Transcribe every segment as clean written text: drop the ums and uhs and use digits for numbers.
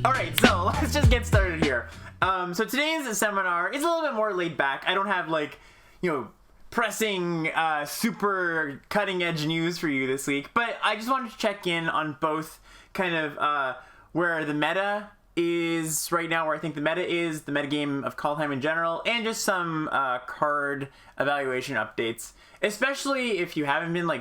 Alright, so let's just get started here. So today's seminar is a little bit more laid back. I don't have pressing, super cutting edge news for you this week, but I just wanted to check in on both kind of where the meta is right now, where I think the meta is, the metagame of Kaldheim in general, and just some card evaluation updates, especially if you haven't been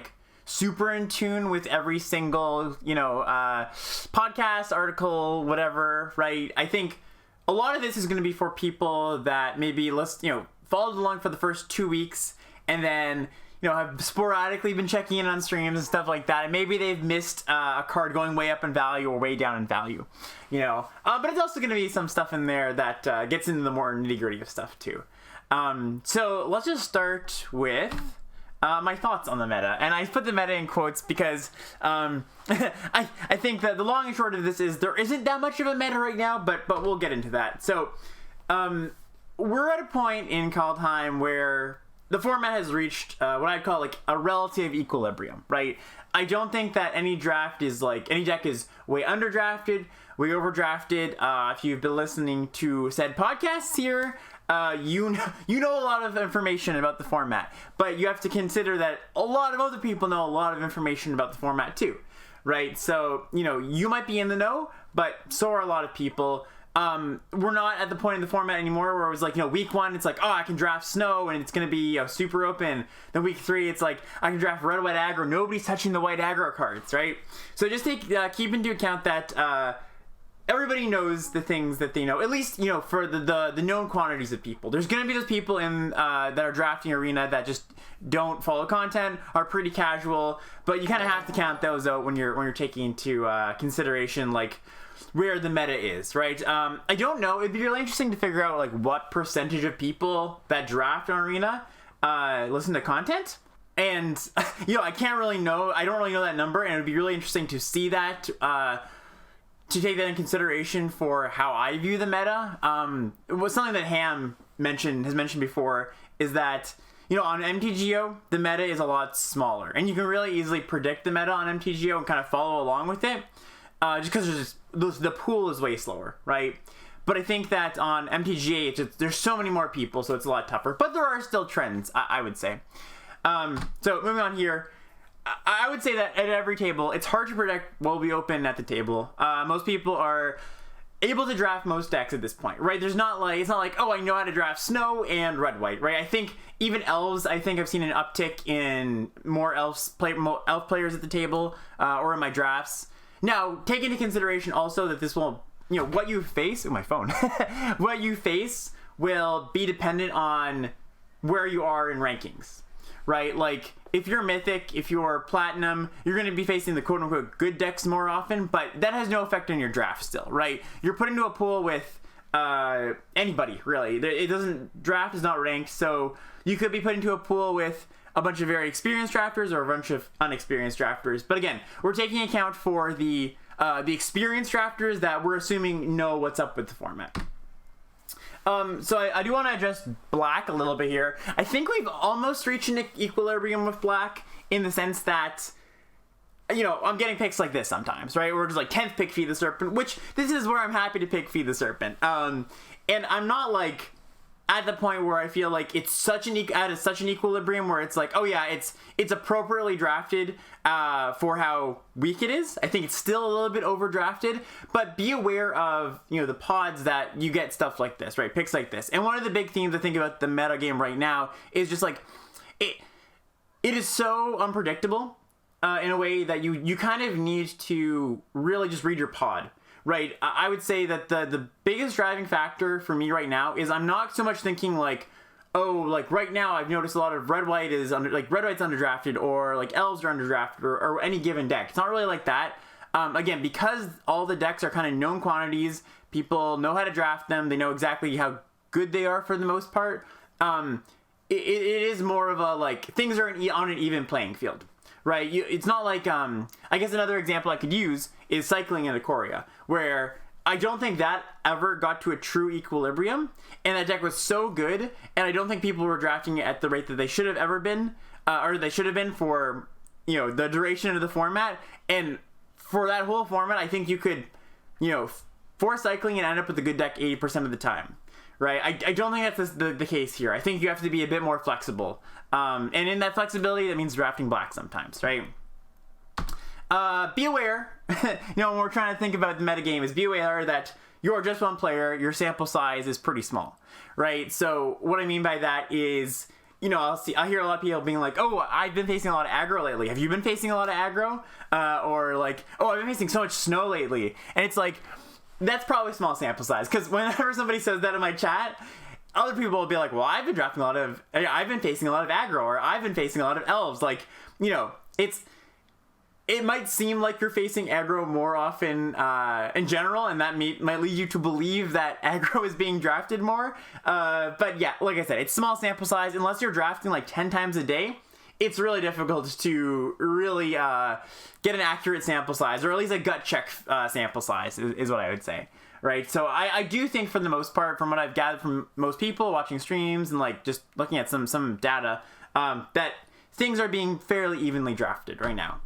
super in tune with every single, podcast, article, whatever, right? I think a lot of this is going to be for people that maybe, followed along for the first 2 weeks and then, have sporadically been checking in on streams and stuff like that. And maybe they've missed a card going way up in value or way down in value, But it's also going to be some stuff in there that gets into the more nitty-gritty of stuff too. So let's just start with my thoughts on the meta, and I put the meta in quotes because I think that the long and short of this is there isn't that much of a meta right now, but we'll get into that. So we're at a point in Kaldheim where the format has reached what I'd call a relative equilibrium, right? I don't think that any deck is way underdrafted, way overdrafted. If you've been listening to said podcasts here, you know a lot of information about the format, but you have to consider that a lot of other people know a lot of information about the format too, right? So, you might be in the know, but so are a lot of people. We're not at the point in the format anymore where it was week 1, it's I can draft snow and it's going to be super open. Then week 3, it's I can draft red, white, aggro. Nobody's touching the white aggro cards, right? So just keep into account that, everybody knows the things that they know, at least, for the known quantities of people. There's going to be those people in that are drafting Arena that just don't follow content, are pretty casual, but you kind of have to count those out when you're taking into consideration where the meta is, right? I don't know. It'd be really interesting to figure out what percentage of people that draft on Arena listen to content. And I can't really know. I don't really know that number, and it'd be really interesting to see that. To take that in consideration for how I view the meta. It was something that Ham has mentioned before, is that on MTGO the meta is a lot smaller, and you can really easily predict the meta on MTGO and kind of follow along with it, just because the pool is way slower, right? But I think that on MTGA there's so many more people, so it's a lot tougher. But there are still trends, I would say. So moving on here. I would say that at every table, it's hard to predict what will be open at the table. Most people are able to draft most decks at this point, right? It's not like, oh, I know how to draft snow and red, white, right? I think even elves, I've seen an uptick in more elf players at the table or in my drafts. Now, take into consideration also that this will, what you face, my phone, what you face will be dependent on where you are in rankings, right? If you're Mythic, if you're Platinum, you're going to be facing the quote-unquote good decks more often, but that has no effect on your draft still, right? You're put into a pool with anybody, really. Draft is not ranked, so you could be put into a pool with a bunch of very experienced drafters or a bunch of unexperienced drafters. But again, we're taking account for the experienced drafters that we're assuming know what's up with the format. So I do want to address black a little bit here. I think we've almost reached an equilibrium with black in the sense that, I'm getting picks like this sometimes, right? We're just 10th pick Feed the Serpent, which this is where I'm happy to pick Feed the Serpent. And I'm not at the point where I feel it's such an equilibrium where it's oh yeah, it's appropriately drafted for how weak it is. I think it's still a little bit overdrafted, but be aware of the pods that you get stuff like this, right? Picks like this. And one of the big themes I think about the meta game right now is just it is so unpredictable in a way that you kind of need to really just read your pod. Right, I would say that the biggest driving factor for me right now is I'm not so much thinking right now I've noticed a lot of red white is red white's underdrafted, or elves are underdrafted, or any given deck. It's not really like that. Again, because all the decks are kind of known quantities, people know how to draft them. They know exactly how good they are for the most part. It is more of a things are on an even playing field. Right, it's not I guess another example I could use is Cycling in Ikoria, where I don't think that ever got to a true equilibrium, and that deck was so good, and I don't think people were drafting it at the rate that they should have ever been, or they should have been for, the duration of the format. And for that whole format, I think you could, force cycling and end up with a good deck 80% of the time. Right? I don't think that's the case here. I think you have to be a bit more flexible. And in that flexibility, that means drafting black sometimes, right? Be aware, when we're trying to think about the metagame, is be aware that you're just one player, your sample size is pretty small, right? So what I mean by that is, I hear a lot of people being like, oh, I've been facing a lot of aggro lately. Have you been facing a lot of aggro? Or like, oh, I've been facing so much snow lately. And it's like, that's probably small sample size, because whenever somebody says that in my chat, other people will be like, well, I've been facing a lot of aggro, or I've been facing a lot of elves. Like, it might seem like you're facing aggro more often in general, and that might lead you to believe that aggro is being drafted more. But yeah, like I said, it's small sample size. Unless you're drafting like 10 times a day, it's really difficult to really get an accurate sample size, or at least a gut check sample size is what I would say, right? So I do think, for the most part, from what I've gathered from most people watching streams and like just looking at some data, that things are being fairly evenly drafted right now.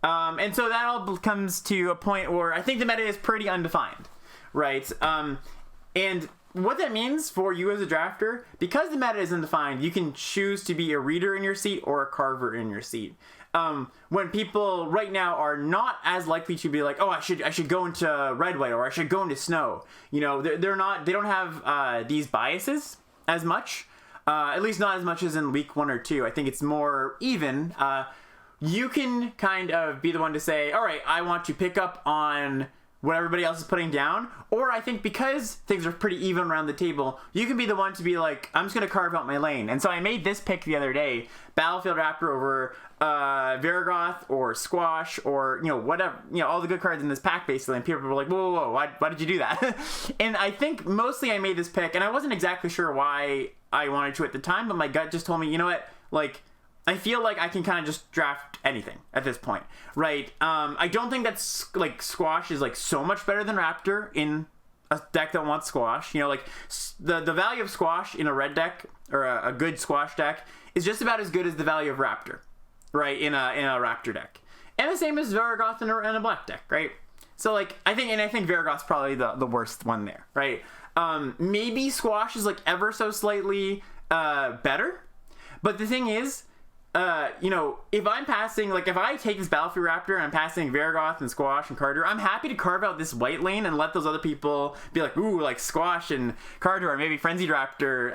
And so that all comes to a point where I think the meta is pretty undefined, right? And what that means for you as a drafter, because the meta is undefined, you can choose to be a reader in your seat or a carver in your seat. When people right now are not as likely to be like, oh, I should go into red white, or I should go into snow. They don't have these biases as much, at least not as much as in week 1 or 2. I think it's more even. You can kind of be the one to say, all right, I want to pick up on what everybody else is putting down. Or I think because things are pretty even around the table, you can be the one to be like, I'm just going to carve out my lane. And so I made this pick the other day, Battlefield Raptor over Vargoth or Squash, or, whatever, all the good cards in this pack, basically. And people were like, whoa, why did you do that? And I think mostly I made this pick, and I wasn't exactly sure why I wanted to at the time, but my gut just told me, you know what, like, I feel like I can kind of just draft anything at this point, right? I don't think that's like Squash is like so much better than Raptor in a deck that wants Squash. Like the value of Squash in a red deck, or a good Squash deck, is just about as good as the value of Raptor, right? In a Raptor deck, and the same as Vargoth in a black deck, right? So like I think Vargoth's probably the worst one there, right? Maybe Squash is like ever so slightly better, but the thing is, if I'm passing, like if I take this Battlefield Raptor and I'm passing Vargoth and Squash and Carter, I'm happy to carve out this white lane and let those other people be like, ooh, like Squash and Carter, or maybe Frenzied Raptor,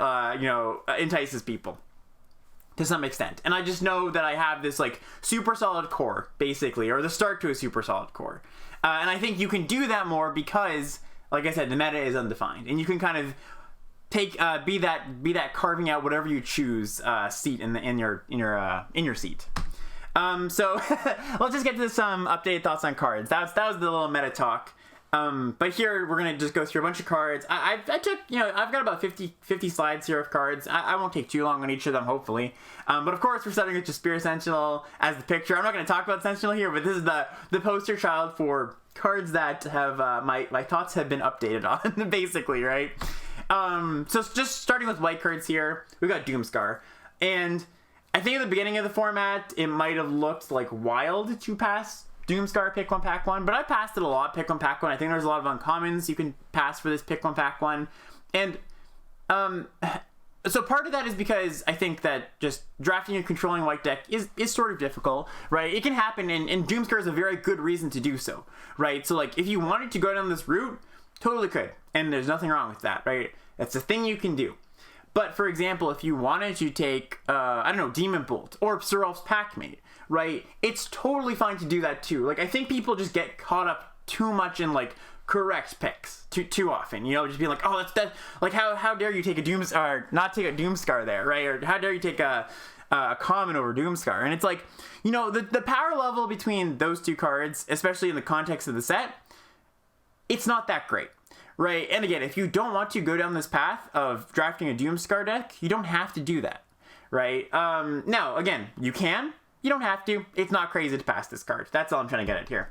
entices people to some extent. And I just know that I have this like super solid core, basically, or the start to a super solid core. And I think you can do that more because, like I said, the meta is undefined, and you can kind of be that carving out whatever you choose seat in your seat. So let's just get to some updated thoughts on cards. That was the little meta talk. But here we're gonna just go through a bunch of cards. I've got about 50 slides here of cards. I won't take too long on each of them, hopefully. But of course we're starting with just Spear Sentinel as the picture. I'm not gonna talk about Sentinel here, but this is the poster child for cards that have my thoughts have been updated on, basically, right? So just starting with white cards here, we got Doomscar, and I think at the beginning of the format it might have looked like wild to pass Doomscar pick 1 pack 1, but I passed it a lot pick 1 pack 1. I think there's a lot of uncommons you can pass for this pick 1 pack 1, and so part of that is because I think that just drafting and controlling white deck is sort of difficult, right? It can happen, and Doomscar is a very good reason to do so, right? So like if you wanted to go down this route, totally could, and there's nothing wrong with that, right? That's a thing you can do. But for example, if you wanted to take, Demon Bolt or Serap's Packmate, right? It's totally fine to do that too. Like I think people just get caught up too much in like correct picks too often. Just being like, oh, that's like how dare you take a Doomscar, not take a Doomscar there, right? Or how dare you take a common over Doomscar? And it's like, the power level between those two cards, especially in the context of the set, it's not that great. Right, and again, if you don't want to go down this path of drafting a Doomscar deck, you don't have to do that, right? Now, again, you can. You don't have to. It's not crazy to pass this card. That's all I'm trying to get at here.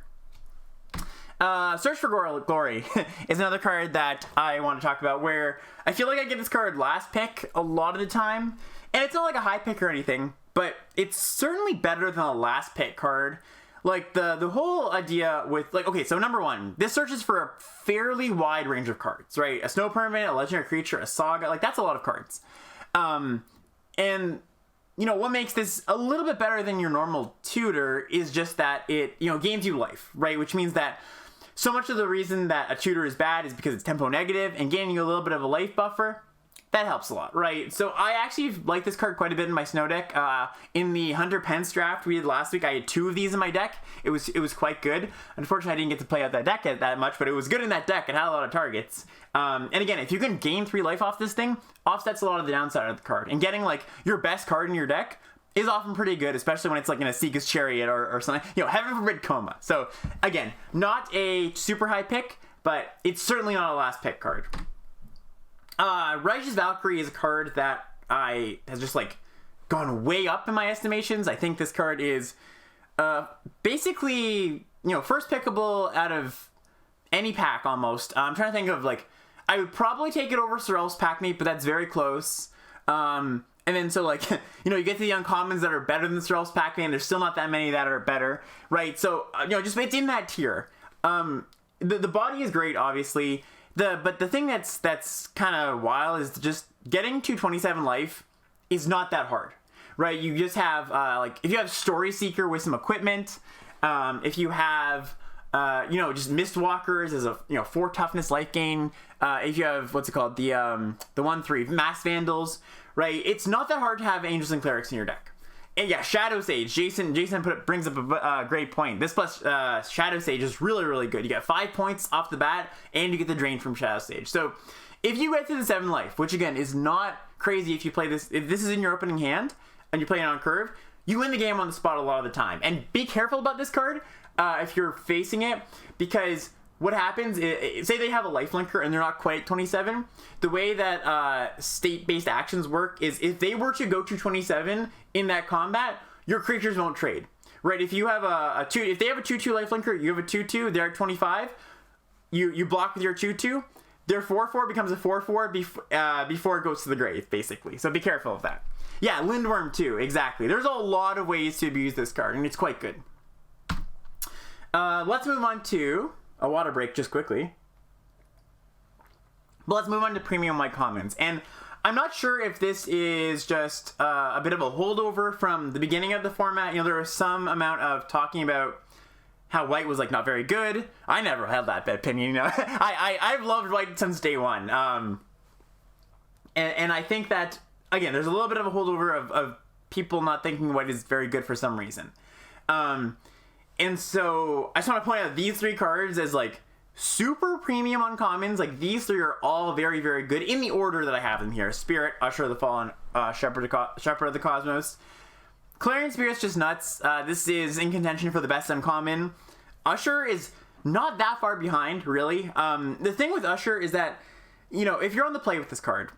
Search for Glory is another card that I want to talk about, where I feel like I get this card last pick a lot of the time, and it's not like a high pick or anything, but it's certainly better than a last pick card. like the whole idea with like, okay, so number one, this searches for a fairly wide range of cards, right? A snow permanent, a legendary creature, a saga, like that's a lot of cards. And you know, what makes this a little bit better than your normal tutor is just that it, you know, gains you life, right? Which means that so much of the reason that a tutor is bad is because it's tempo negative, and gaining you a little bit of a life buffer, that helps a lot, right? So I actually like this card quite a bit in my snow deck. In the Hunter Pence draft we did last week, I had 2 of these in my deck. It was quite good. Unfortunately, I didn't get to play out that deck that much, but it was good in that deck. It had a lot of targets. And again, if you can gain 3 life off this thing, offsets a lot of the downside of the card. And getting like your best card in your deck is often pretty good, especially when it's like in a Seeker's Chariot or something. You know, heaven forbid Coma. So again, not a super high pick, but it's certainly not a last pick card. Righteous Valkyrie is a card that has just like gone way up in my estimations. I think this card is basically, you know, first pickable out of any pack almost. I'm trying to think of like, I would probably take it over Sorrel's Packmate, but that's very close. And then so like, you know, you get to the uncommons that are better than Sorrel's Packmate, and there's still not that many that are better, right? So, you know, just it's in that tier. The body is great, obviously. But the thing that's kind of wild is just getting to 27 life is not that hard, right? You just have like if you have Story Seeker with some equipment, if you have you know, just Mistwalkers as a, you know, 4 toughness life gain, if you have what's it called, the 1/3 Mass Vandals, right? It's not that hard to have Angels and Clerics in your deck. And yeah, Shadow Sage. Jason brings up a great point. This plus Shadow Sage is really, really good. You get 5 points off the bat, and you get the drain from Shadow Sage. So if you get to the 7 life, which again is not crazy if you play this, if this is in your opening hand and you're playing on curve, you win the game on the spot a lot of the time. And be careful about this card if you're facing it, because what happens is, say they have a lifelinker and they're not quite 27, the way that state-based actions work is if they were to go to 27 in that combat, your creatures won't trade, right? If you have if they have a 2/2 lifelinker, you have a 2/2, they're at 25, you block with your 2/2, their 4/4 becomes a 4/4 before it goes to the grave, basically. So be careful of that. Yeah, Lindworm too, exactly. There's a lot of ways to abuse this card, and it's quite good. Let's move on to a water break just quickly. But let's move on to premium white commons. And I'm not sure if this is just a bit of a holdover from the beginning of the format. You know, there was some amount of talking about how white was like not very good. I never had that opinion, you know. I've loved white since day one. And I think that, again, there's a little bit of a holdover of people not thinking white is very good for some reason. And so I just want to point out these 3 cards as like super premium uncommons. Like these 3 are all very, very good in the order that I have them here. Spirit, Usher of the Fallen, Shepherd of the Cosmos. Clarion Spirit's just nuts. This is in contention for the best uncommon. Usher is not that far behind, really. The thing with Usher is that, you know, if you're on the play with this card,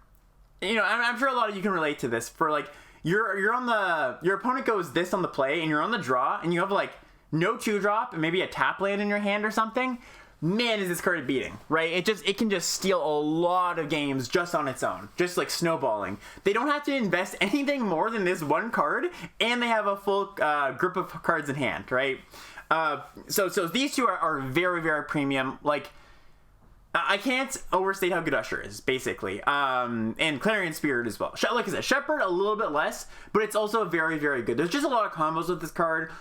you know, I'm sure a lot of you can relate to this. For like, you're on the, your opponent goes this on the play, and you're on the draw, and you have like no 2-drop and maybe a tap land in your hand or something. Man, is this card beating, right? It can just steal a lot of games just on its own, just like snowballing. They don't have to invest anything more than this one card, and they have a full group of cards in hand, right? So these 2 are very, very premium. Like, I can't overstate how good Usher is, basically. And Clarion Spirit as well. Like I said, Shepherd a little bit less, but it's also very, very good. There's just a lot of combos with this card.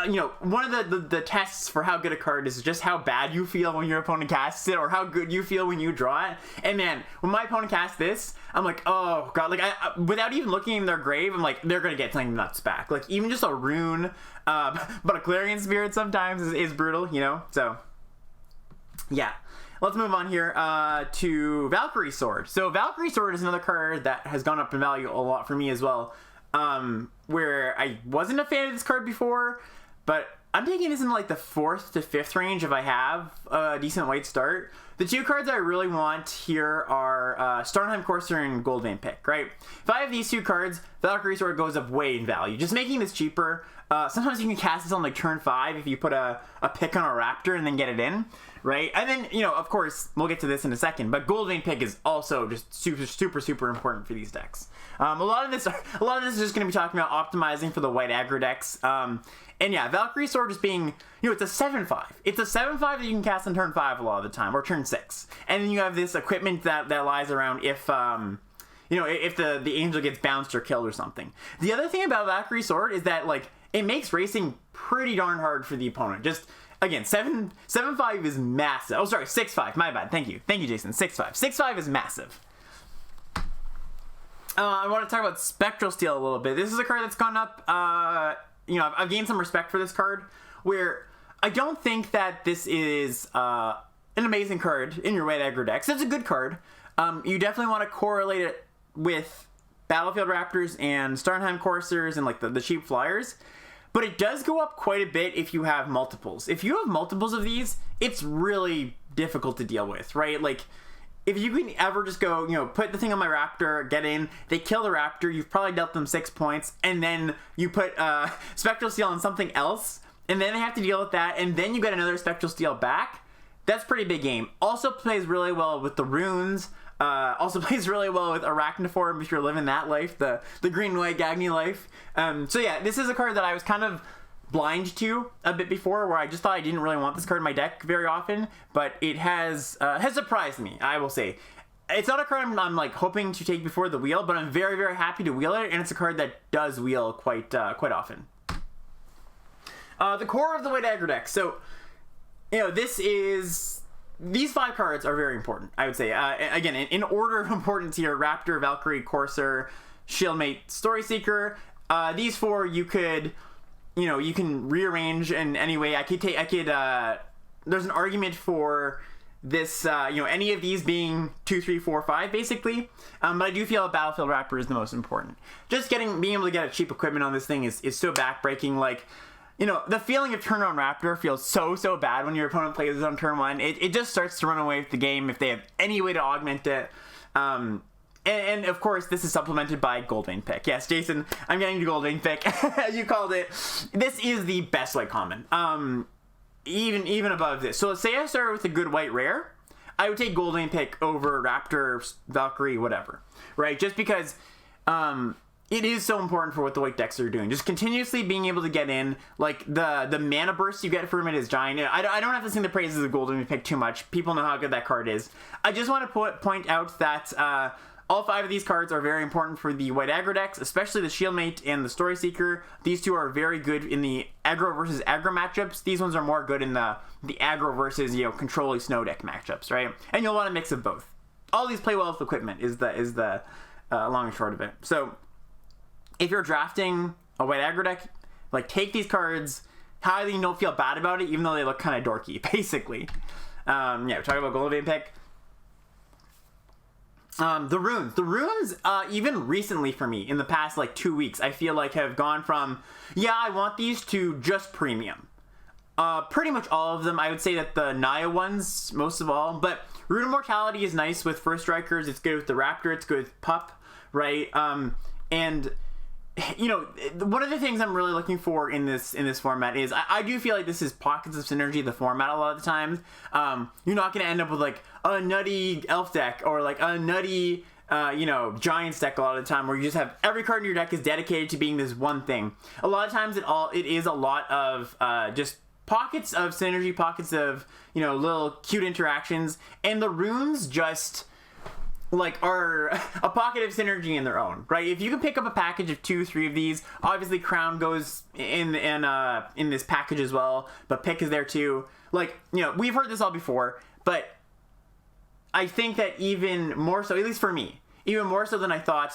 You know, one of the tests for how good a card is just how bad you feel when your opponent casts it, or how good you feel when you draw it. And man, when my opponent casts this, I'm like, oh god, like I without even looking in their grave, I'm like, they're gonna get something nuts back. Like even just a rune, but a Clarion Spirit sometimes is brutal, you know. So yeah. Let's move on here to Valkyrie Sword. So Valkyrie Sword is another card that has gone up in value a lot for me as well. Where I wasn't a fan of this card before, but I'm taking this in like the 4th to 5th range if I have a decent white start. The 2 cards I really want here are Starnheim Courser and Gold Vein Pick, right? If I have these 2 cards, Valkyrie Sword goes up way in value. Just making this cheaper sometimes you can cast this on like turn 5 if you put a pick on a raptor and then get it in, right? And then, you know, of course, we'll get to this in a second, but Goldvein Pick is also just super important for these decks. A lot of this is just going to be talking about optimizing for the white aggro decks. And yeah, Valkyrie Sword just being, you know, it's a 7/5. It's a 7/5 that you can cast on turn 5 a lot of the time, or turn 6. And then you have this equipment that lies around if, you know, if the angel gets bounced or killed or something. The other thing about Valkyrie Sword is that, like, it makes racing pretty darn hard for the opponent. Just, again, 7/5 is massive. Oh, sorry, 6/5. My bad. Thank you, Jason. 6/5. 6/5 is massive. I want to talk about Spectral Steel a little bit. This is a card that's gone up. You know, I've gained some respect for this card, where I don't think that this is an amazing card in your white aggro decks. It's a good card. You definitely want to correlate it with Battlefield Raptors and Starnheim Coursers and like the cheap flyers. But it does go up quite a bit if you have multiples. If you have multiples of these, it's really difficult to deal with, right? Like, if you can ever just go, you know, put the thing on my raptor, get in, they kill the raptor, you've probably dealt them 6 points, and then you put Spectral Steel on something else, and then they have to deal with that, and then you get another Spectral Steel back, that's a pretty big game. Also plays really well with the runes, also plays really well with Arachnoform if you're living that life, the green and white Gagny life. So yeah, this is a card that I was kind of blind to a bit before, where I just thought I didn't really want this card in my deck very often, but it has surprised me, I will say. It's not a card I'm like hoping to take before the wheel, but I'm very very happy to wheel it, and it's a card that does wheel quite often. The core of the white aggro deck. So, you know, these 5 cards are very important, I would say. Again, in order of importance here: Raptor, Valkyrie, Courser, Shieldmate, Story Seeker. These 4 you could, you know, you can rearrange in any way. There's an argument for this, you know, any of these being 2, 3, 4, 5, basically. But I do feel Battlefield Raptor is the most important. Just being able to get a cheap equipment on this thing is so backbreaking. Like, you know, the feeling of turn on Raptor feels so bad when your opponent plays it on turn 1. It just starts to run away with the game if they have any way to augment it. And of course, this is supplemented by Goldvein Pick. Yes, Jason, I'm getting to Goldvein Pick. You called it. This is the best white common. Even above this. So let's say I started with a good white rare. I would take Goldvein Pick over Raptor, Valkyrie, whatever. Right? Just because it is so important for what the white decks are doing. Just continuously being able to get in. Like, the mana burst you get from it is giant. I don't have to sing the praises of Goldvein Pick too much. People know how good that card is. I just want to point out that all 5 of these cards are very important for the white aggro decks, especially the Shieldmate and the Story Seeker. These 2 are very good in the aggro versus aggro matchups. These ones are more good in the aggro versus, you know, controlling snow deck matchups, right? And you'll want a mix of both. All these play well with equipment is the long and short of it. So if you're drafting a white aggro deck, like, take these cards, how you don't feel bad about it, even though they look kind of dorky, basically. Yeah, we're talking about Goldvein Pick. The runes, even recently for me, in the past like 2 weeks, I feel like have gone from, yeah, I want these, to just premium. Pretty much all of them. I would say that the Naya ones, most of all, but Rune of Mortality is nice with First Strikers, it's good with the Raptor, it's good with Pup, right? And, you know, one of the things I'm really looking for in this format is I do feel like this is pockets of synergy, the format, a lot of the times. You're not going to end up with like a nutty elf deck or like a nutty you know, giants deck a lot of the time, where you just have every card in your deck is dedicated to being this one thing. A lot of times it is a lot of just pockets of synergy, pockets of, you know, little cute interactions, and the runes just like are a pocket of synergy in their own, right? If you can pick up a package of 2, 3 of these, obviously Crown goes in this package as well, but Pick is there too. Like, you know, we've heard this all before, but I think that even more so, at least for me, even more so than I thought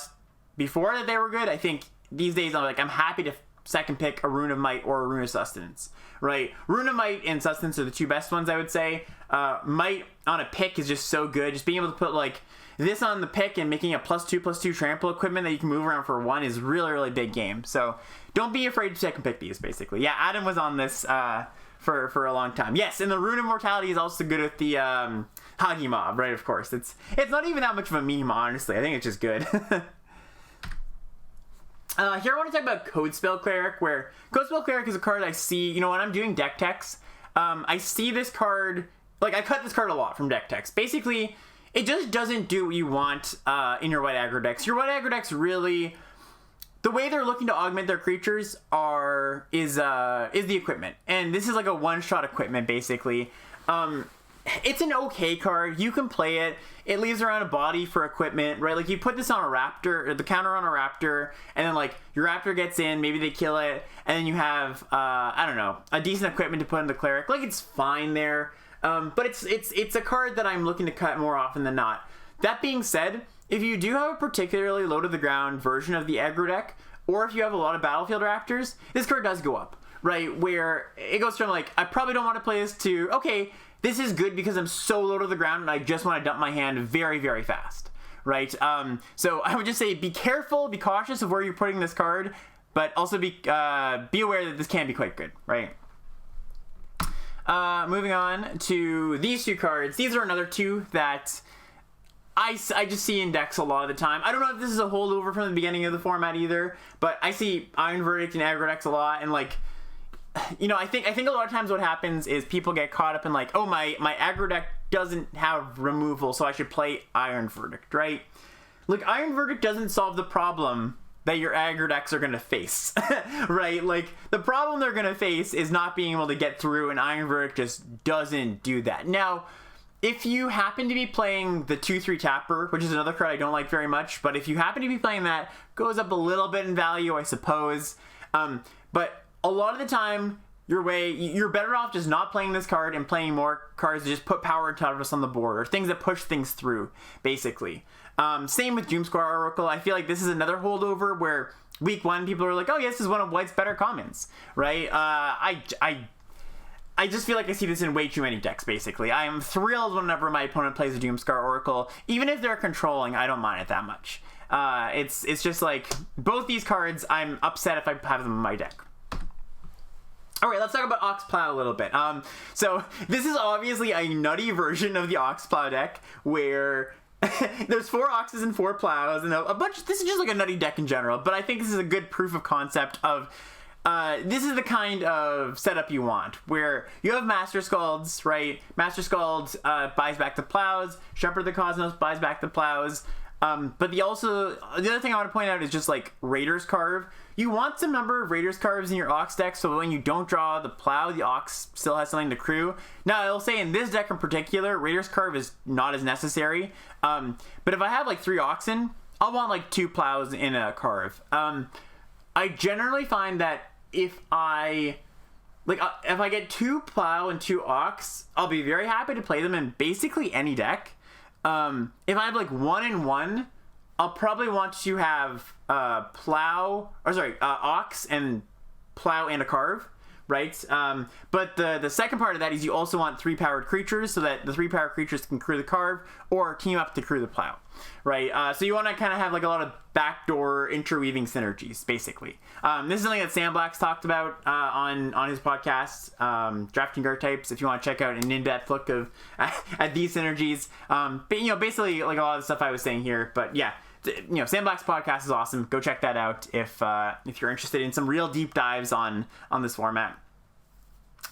before that they were good, I think these days I'm happy to second pick a Rune of Might or a Rune of Sustenance, right? Rune of Might and Sustenance are the 2 best ones, I would say. Might on a pick is just so good. Just being able to put like this on the pick and making a +2/+2 trample equipment that you can move around for 1 is really big game. So don't be afraid to second pick these, basically. Yeah, Adam was on this for a long time. Yes, and the Rune of Mortality is also good with the Hagi Mob, right? Of course. It's not even that much of a meme, honestly. I think it's just good. Here I want to talk about Codespell Cleric, where Codespell Cleric is a card I see, when I'm doing deck techs, I see this card, like, I cut this card a lot from deck techs. Basically, it just doesn't do what you want in your white aggro decks. Your white aggro decks really, the way they're looking to augment their creatures is the equipment. And this is like a one-shot equipment, basically. It's an okay card. You can play it. It leaves around a body for equipment, right? Like, you put this on a raptor, or the counter on a raptor, and then, like, your raptor gets in, maybe they kill it, and then you have, I don't know, a decent equipment to put in the cleric. Like, it's fine there. But it's a card that I'm looking to cut more often than not. That being said, if you do have a particularly low-to-the-ground version of the aggro deck, or if you have a lot of Battlefield Raptors, this card does go up, right? Where it goes from, like, I probably don't want to play this to, okay, this is good because I'm so low to the ground and I just want to dump my hand very, very fast, right? So I would just say be careful, be cautious of where you're putting this card, but also be aware that this can be quite good, right? Moving on to these two cards. These are another two that I just see in decks a lot of the time. I don't know if this is a holdover from the beginning of the format either, but I see Iron Verdict in aggro decks a lot, and like, I think a lot of times what happens is people get caught up in like, oh, my aggro deck doesn't have removal, so I should play Iron Verdict, right? Look, Iron Verdict doesn't solve the problem that your aggro decks are going to face, right? Like, the problem they're going to face is not being able to get through, and Iron Verdict just doesn't do that. Now, if you happen to be playing the 2/3 Tapper, which is another card I don't like very much, but if you happen to be playing that, goes up a little bit in value, I suppose. But a lot of the time, you're better off just not playing this card and playing more cards that just put power and toughness on the board, or things that push things through, basically. Same with Doomsquire Oracle. I feel like this is another holdover where week one people are like, oh, yes, this is one of White's better commons, right? I just feel like I see this in way too many decks, basically. I am thrilled whenever my opponent plays a Doomscar Oracle. Even if they're controlling, I don't mind it that much. It's just like, both these cards, I'm upset if I have them in my deck. Alright, let's talk about Oxplow a little bit. So, this is obviously a nutty version of the Oxplow deck, where there's 4 Oxes and 4 Plows, and a bunch. This is just like a nutty deck in general, but I think this is a good proof of concept of this is the kind of setup you want, where you have Master Skulds, right? Master Skulds buys back the Plows, Shepherd of the Cosmos buys back the Plows, but the other thing I want to point out is just like Raiders Carve. You want some number of Raiders Carves in your Ox deck, so when you don't draw the Plow, the Ox still has something to crew. Now, I'll say in this deck in particular, Raiders Carve is not as necessary, but if I have like 3 Oxen, I'll want like 2 Plows in a Carve. I generally find that if I get 2 Plow and 2 Ox, I'll be very happy to play them in basically any deck. If I have like 1 and 1, I'll probably want to have Ox and Plow and a Carve, right? But the second part of that is you also want 3 powered creatures, so that the 3 powered creatures can crew the Carve or team up to crew the Plow, right? So you want to kind of have like a lot of backdoor interweaving synergies, basically. This is something that Sam Black's talked about on his podcast, Drafting Archetypes, if you want to check out an in-depth look at these synergies. But basically like a lot of the stuff I was saying here. But yeah, Sam Black's podcast is awesome. Go check that out if you're interested in some real deep dives on this format.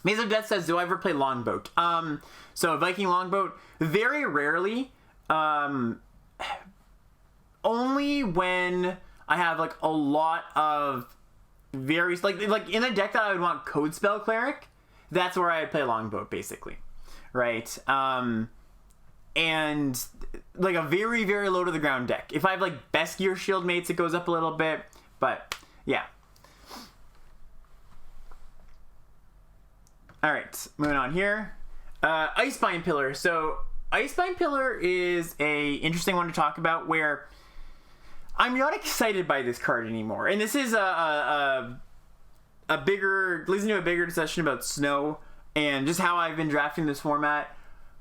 Maze of Death says, do I ever play Longboat? So Viking Longboat, very rarely. Only when I have like a lot of various, like in a deck that I would want Codespell Cleric, that's where I would play Longboat, basically, right? And like a very, very low to the ground deck. If I have like Best Gear Shield Mates, it goes up a little bit, but yeah. All right, moving on here. Icebind Pillar. So Icebind Pillar is a interesting one to talk about, where I'm not excited by this card anymore. And this is leads into a bigger discussion about Snow and just how I've been drafting this format,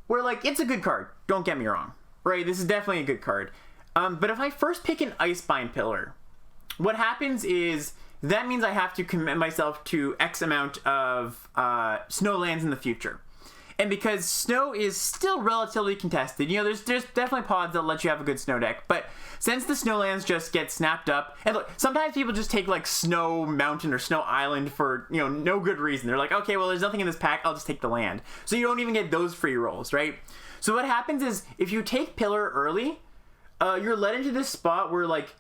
where like, it's a good card, don't get me wrong, right? This is definitely a good card. But if I first pick an Icebind Pillar, what happens is that means I have to commit myself to X amount of snow lands in the future. And because snow is still relatively contested, you know, there's definitely pods that let you have a good snow deck. But since the snowlands just get snapped up, and look, sometimes people just take like Snow Mountain or Snow Island for, you know, no good reason. They're like, okay, well, there's nothing in this pack, I'll just take the land. So you don't even get those free rolls, right? So what happens is if you take Pillar early, you're led into this spot where like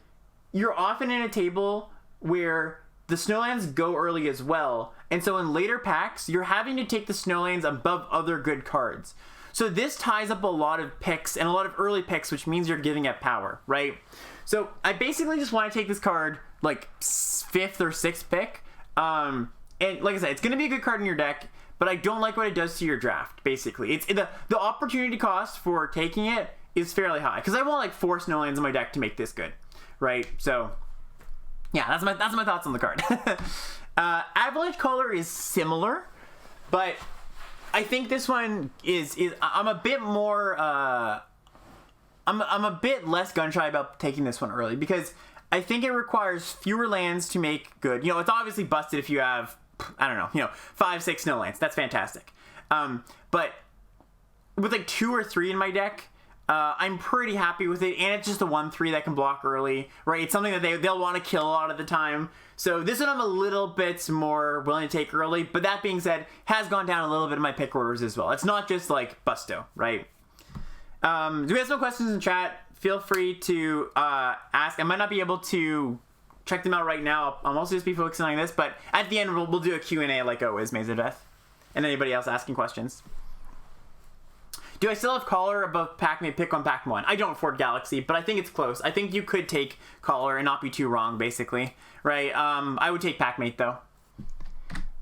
you're often in a table where the snowlands go early as well. And so in later packs, you're having to take the snowlands above other good cards. So this ties up a lot of picks and a lot of early picks, which means you're giving up power, right? So I basically just want to take this card like 5th or 6th pick. And like I said, it's going to be a good card in your deck, but I don't like what it does to your draft, basically. It's the opportunity cost for taking it is fairly high, because I want like 4 snowlands in my deck to make this good, right? So yeah, that's my thoughts on the card. Avalanche Caller is similar, but I think this one is I'm a bit more I'm a bit less gun shy about taking this one early, because I think it requires fewer lands to make good. You know, it's obviously busted if you have, I don't know, you know, 5, 6 snowlands. That's fantastic. But with like 2 or 3 in my deck, I'm pretty happy with it, and it's just a 1/3 that can block early, right? It's something that they'll want to kill a lot of the time. So this one I'm a little bit more willing to take early, but that being said, has gone down a little bit in my pick orders as well. It's not just like Busto, right? Do we have some questions in chat? Feel free to ask. I might not be able to check them out right now. I'll mostly just be focusing on this, but at the end we'll do a Q&A like always, Mazerdeth. And anybody else asking questions. Do I still have Caller above Pac-Mate pick on Pac-1? I don't Ford Galaxy, but I think it's close. I think you could take Caller and not be too wrong, basically. Right? I would take Pac-Mate, though.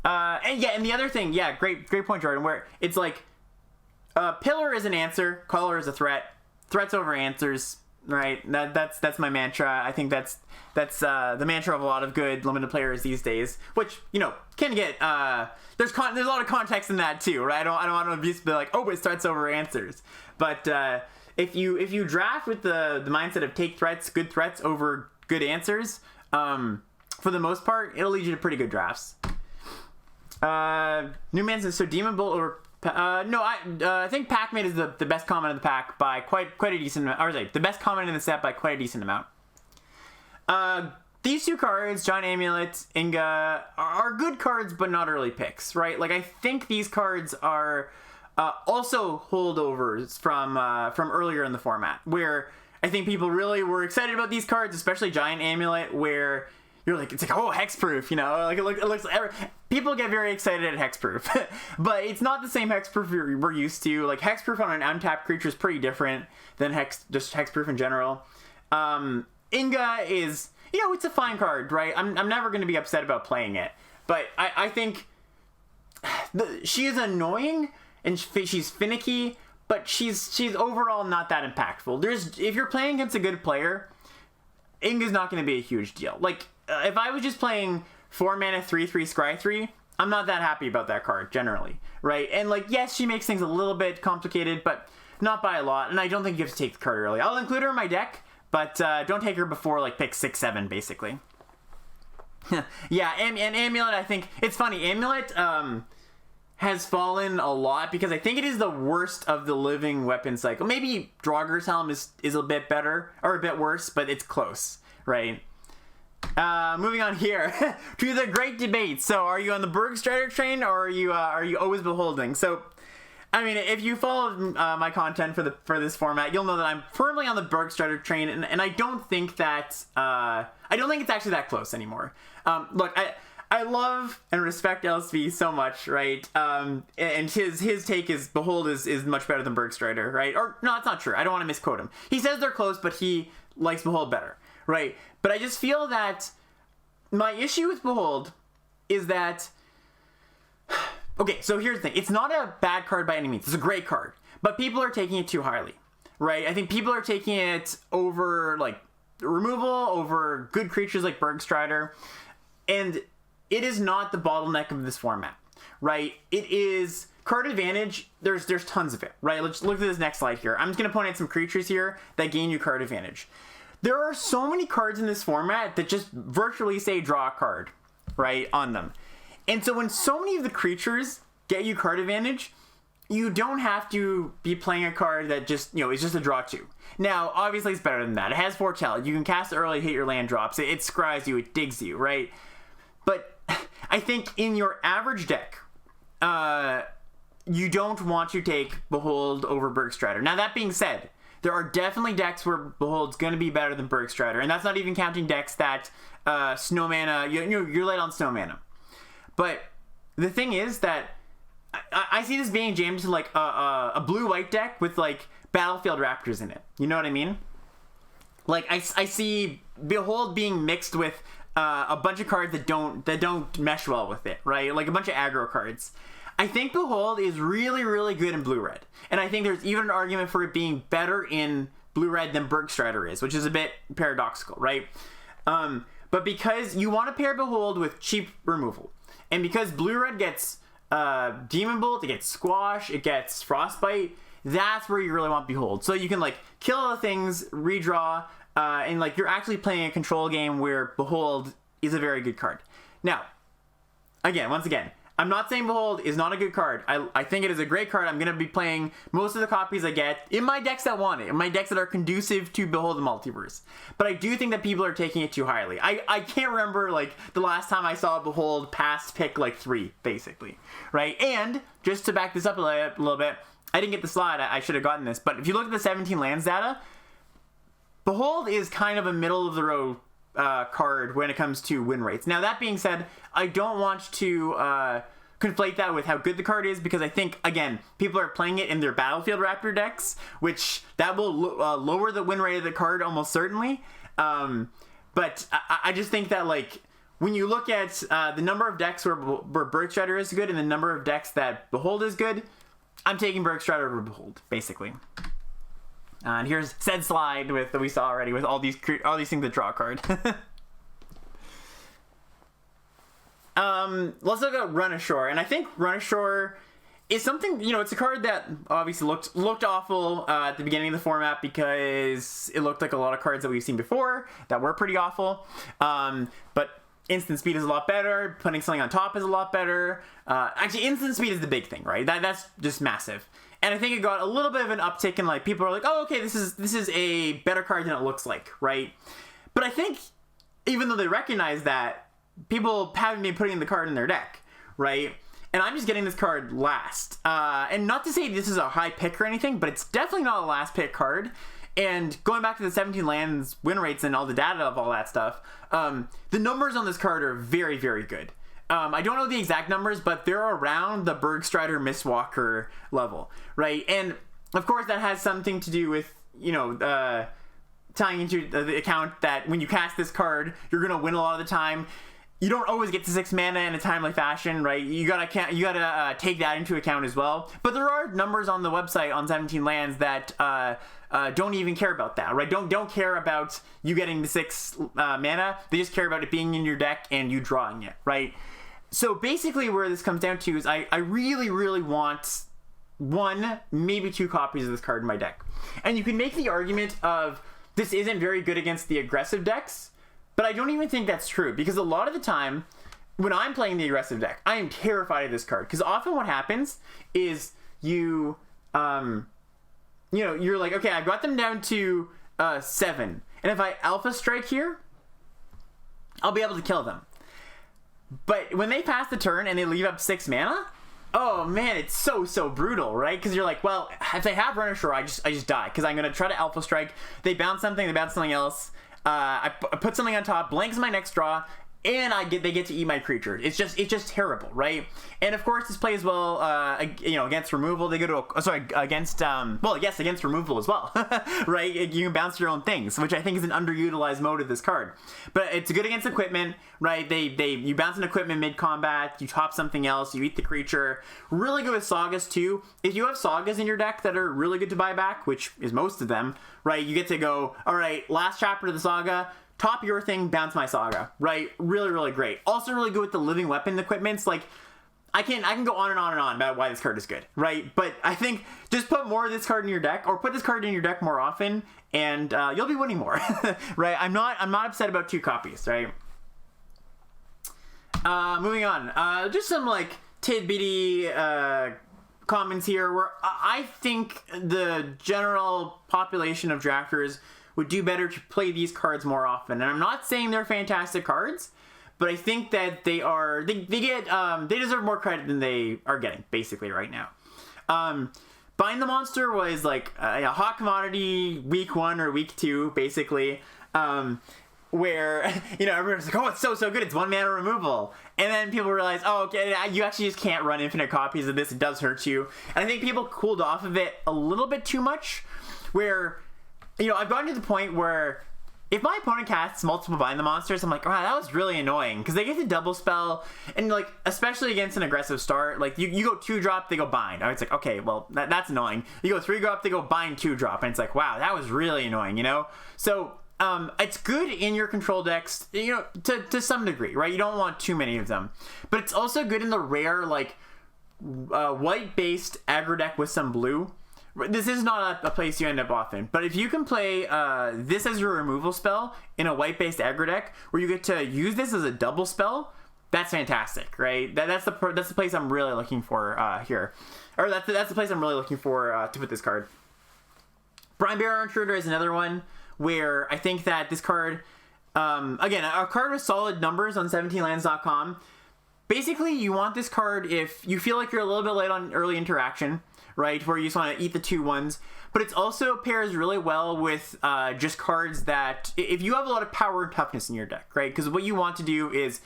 And the other thing, yeah, great point, Jordan, where it's like, Pillar is an answer, Caller is a threat. Threats over answers, right? That's my mantra. I think that's the mantra of a lot of good limited players these days, which, you know, can get there's a lot of context in that too, right? I don't want to be like, oh, it threats over answers, but if you draft with the mindset of take threats, good threats over good answers, for the most part, it'll lead you to pretty good drafts. Newman says, so Demon Bolt over. No, I think Pac-Mate is the best common in the pack by quite a decent amount. Or sorry, the best common in the set by quite a decent amount. These 2 cards, Giant Amulet, Inga, are good cards, but not early picks, right? Like, I think these cards are also holdovers from earlier in the format, where I think people really were excited about these cards, especially Giant Amulet, where you're like, it's like, oh, hexproof, you know, like it looks people get very excited at hexproof, but it's not the same hexproof we're used to. Like, hexproof on an untapped creature is pretty different than just hexproof in general. Inga is, you know, it's a fine card, right? I'm never going to be upset about playing it, but I think she is annoying and she's finicky, but she's overall not that impactful. If you're playing against a good player, Inga's not going to be a huge deal. Like, if I was just playing 4 mana 3/3 Scry 3, I'm not that happy about that card generally, right? And like, yes, she makes things a little bit complicated, but not by a lot. And I don't think you have to take the card early. I'll include her in my deck, but don't take her before like pick 6, 7, basically. Yeah, and Amulet, I think it's funny. Amulet has fallen a lot because I think it is the worst of the living weapon cycle. Maybe Draugur's Helm is a bit better or a bit worse, but it's close, right? Moving on here to the great debate. So, are you on the Bergstrider train, or are you always beholding? So, I mean, if you follow my content for this format, you'll know that I'm firmly on the Bergstrider train, and I don't think that it's actually that close anymore. Look, I love and respect LSV so much, right? And his take is Behold is much better than Bergstrider, right? Or no, that's not true. I don't want to misquote him. He says they're close, but he likes Behold better, right? But I just feel that my issue with Behold is that, okay, so here's the thing. It's not a bad card by any means. It's a great card, but people are taking it too highly, right? I think people are taking it over like removal, over good creatures like Bergstrider, and it is not the bottleneck of this format, right? It is card advantage. There's tons of it, right? Let's look at this next slide here. I'm just going to point out some creatures here that gain you card advantage. There are so many cards in this format that just virtually say draw a card, right, on them. And so when so many of the creatures get you card advantage, you don't have to be playing a card that just, is just a draw 2. Now, obviously it's better than that. It has foretell. You can cast it early, hit your land drops. It scries you, it digs you, right? But I think in your average deck, you don't want to take Behold over Bergstrider. Now, that being said, there are definitely decks where Behold's going to be better than Bergstrider, and that's not even counting decks that snow mana, you're late on snow mana. But the thing is that I see this being jammed to like a blue-white deck with like Battlefield Raptors in it. You know what I mean? Like I see Behold being mixed with a bunch of cards that don't mesh well with it, right? Like a bunch of aggro cards. I think Behold is really, really good in blue-red. And I think there's even an argument for it being better in blue-red than Bergstrider is, which is a bit paradoxical, right? But because you want to pair Behold with cheap removal, and because blue-red gets Demon Bolt, it gets Squash, it gets Frostbite, that's where you really want Behold. So you can like kill all the things, redraw, and like you're actually playing a control game where Behold is a very good card. Now, once again, I'm not saying Behold is not a good card. I think it is a great card. I'm going to be playing most of the copies I get in my decks that want it, in my decks that are conducive to Behold the Multiverse. But I do think that people are taking it too highly. I can't remember like the last time I saw Behold past pick like 3, basically, right? And just to back this up a little bit, I didn't get the slide. I should have gotten this. But if you look at the 17 lands data, Behold is kind of a middle of the road card when it comes to win rates. Now, that being said, I don't want to conflate that with how good the card is, because I think, again, people are playing it in their Battlefield Raptor decks, which that will lower the win rate of the card almost certainly. But I just think that, like, when you look at the number of decks where Bergstrider is good and the number of decks that Behold is good, I'm taking Bergstrider over Behold, basically. And here's said slide that we saw already with all these things that draw a card. Let's look at Run Ashore, and I think Run Ashore is something, it's a card that obviously looked awful at the beginning of the format because it looked like a lot of cards that we've seen before that were pretty awful. But instant speed is a lot better. Putting something on top is a lot better. Actually, instant speed is the big thing, right? That's just massive. And I think it got a little bit of an uptick in, like, people are like, oh, okay, this is a better card than it looks like, right? But I think even though they recognize that, people haven't been putting the card in their deck, right? And I'm just getting this card last. And not to say this is a high pick or anything, but it's definitely not a last pick card. And going back to the 17 lands win rates and all the data of all that stuff, the numbers on this card are very, very good. I don't know the exact numbers, but they're around the Bergstrider Mistwalker level, right? And of course that has something to do with, tying into the account that when you cast this card, you're going to win a lot of the time. You don't always get to 6 mana in a timely fashion, right? You gotta take that into account as well. But there are numbers on the website on 17 lands that don't even care about that, right? Don't care about you getting the 6 mana. They just care about it being in your deck and you drawing it, right? So basically where this comes down to is I really, really want 1, maybe 2 copies of this card in my deck. And you can make the argument of this isn't very good against the aggressive decks, but I don't even think that's true, because a lot of the time when I'm playing the aggressive deck, I am terrified of this card, because often what happens is you're like, okay, I've got them down to 7, and if I Alpha Strike here, I'll be able to kill them. But when they pass the turn and they leave up 6 mana, oh man, it's so brutal, right? Because you're like, well, if they have Run Ashore, I just die, because I'm gonna try to Alpha Strike. They bounce something, they bounce something else. I put something on top, blanks my next draw, and they get to eat my creature. It's just terrible, right? And of course, this plays well, against removal. They go to against removal as well, right? You can bounce your own things, which I think is an underutilized mode of this card. But it's good against equipment, right? You bounce an equipment mid combat, you top something else, you eat the creature. Really good with sagas too. If you have sagas in your deck that are really good to buy back, which is most of them, right? You get to go, all right, last chapter of the saga. Top your thing, bounce my saga, right? Really, really great. Also really good with the living weapon equipments. Like, I can go on and on and on about why this card is good, right? But I think just put more of this card in your deck, or put this card in your deck more often, and you'll be winning more, right? I'm not upset about 2 copies, right? Moving on. Just some like tidbitty comments here where I think the general population of drafters would do better to play these cards more often. And I'm not saying they're fantastic cards, but I think that they deserve more credit than they are getting, basically, right now. Bind the Monster was like a hot commodity week 1 or week 2, basically, where, everyone's like, oh, it's so good, it's 1 mana removal. And then people realize, oh, okay, you actually just can't run infinite copies of this, it does hurt you. And I think people cooled off of it a little bit too much, where, I've gotten to the point where if my opponent casts multiple Bind the Monsters, I'm like, wow, that was really annoying. Because they get the double spell, and like, especially against an aggressive start, like, you go 2-drop, they go Bind. It's like, okay, well, that's annoying. You go 3-drop, they go Bind 2-drop, and it's like, wow, that was really annoying, So, it's good in your control decks, to some degree, right? You don't want too many of them. But it's also good in the rare, like, white-based aggro deck with some blue. This is not a place you end up often, but if you can play this as your removal spell in a white-based aggro deck, where you get to use this as a double spell, that's fantastic, right? That's the place I'm really looking for here, or that's the place I'm really looking for to put this card. Brine Bearer Intruder is another one where I think that this card, again, a card with solid numbers on 17lands.com. Basically, you want this card if you feel like you're a little bit late on early interaction, right, where you just want to eat the 2/1s, but it's also pairs really well with just cards that, if you have a lot of power and toughness in your deck, right, because what you want to do is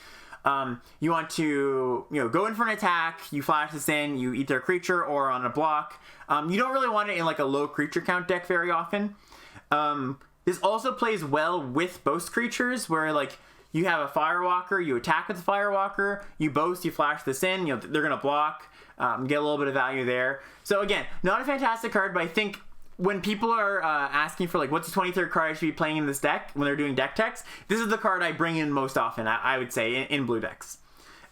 you want to go in for an attack, you flash this in, you eat their creature or on a block. You don't really want it in like a low creature count deck very often. This also plays well with boast creatures, where like you have a Firewalker, you attack with the Firewalker, you boast, you flash this in, they're gonna block. Get a little bit of value there. So again, not a fantastic card, but I think when people are asking for like, what's the 23rd card I should be playing in this deck when they're doing deck techs, this is the card I bring in most often, I would say, in blue decks.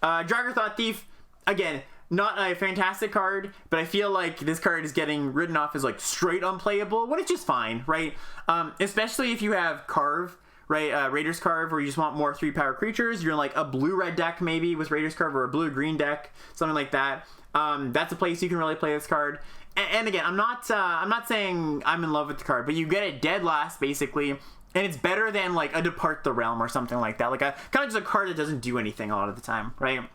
Dragger Thought Thief, again, not a fantastic card, but I feel like this card is getting written off as like straight unplayable, which is fine, right? Especially if you have Carve, right? Raiders Carve, where you just want more 3-power creatures. You're in like a blue-red deck maybe with Raiders Carve, or a blue-green deck, something like that. That's a place you can really play this card. And again, I'm not saying I'm in love with the card, but you get it dead last basically, and it's better than like a Depart the Realm or something like that. Like a kind of just a card that doesn't do anything a lot of the time, right?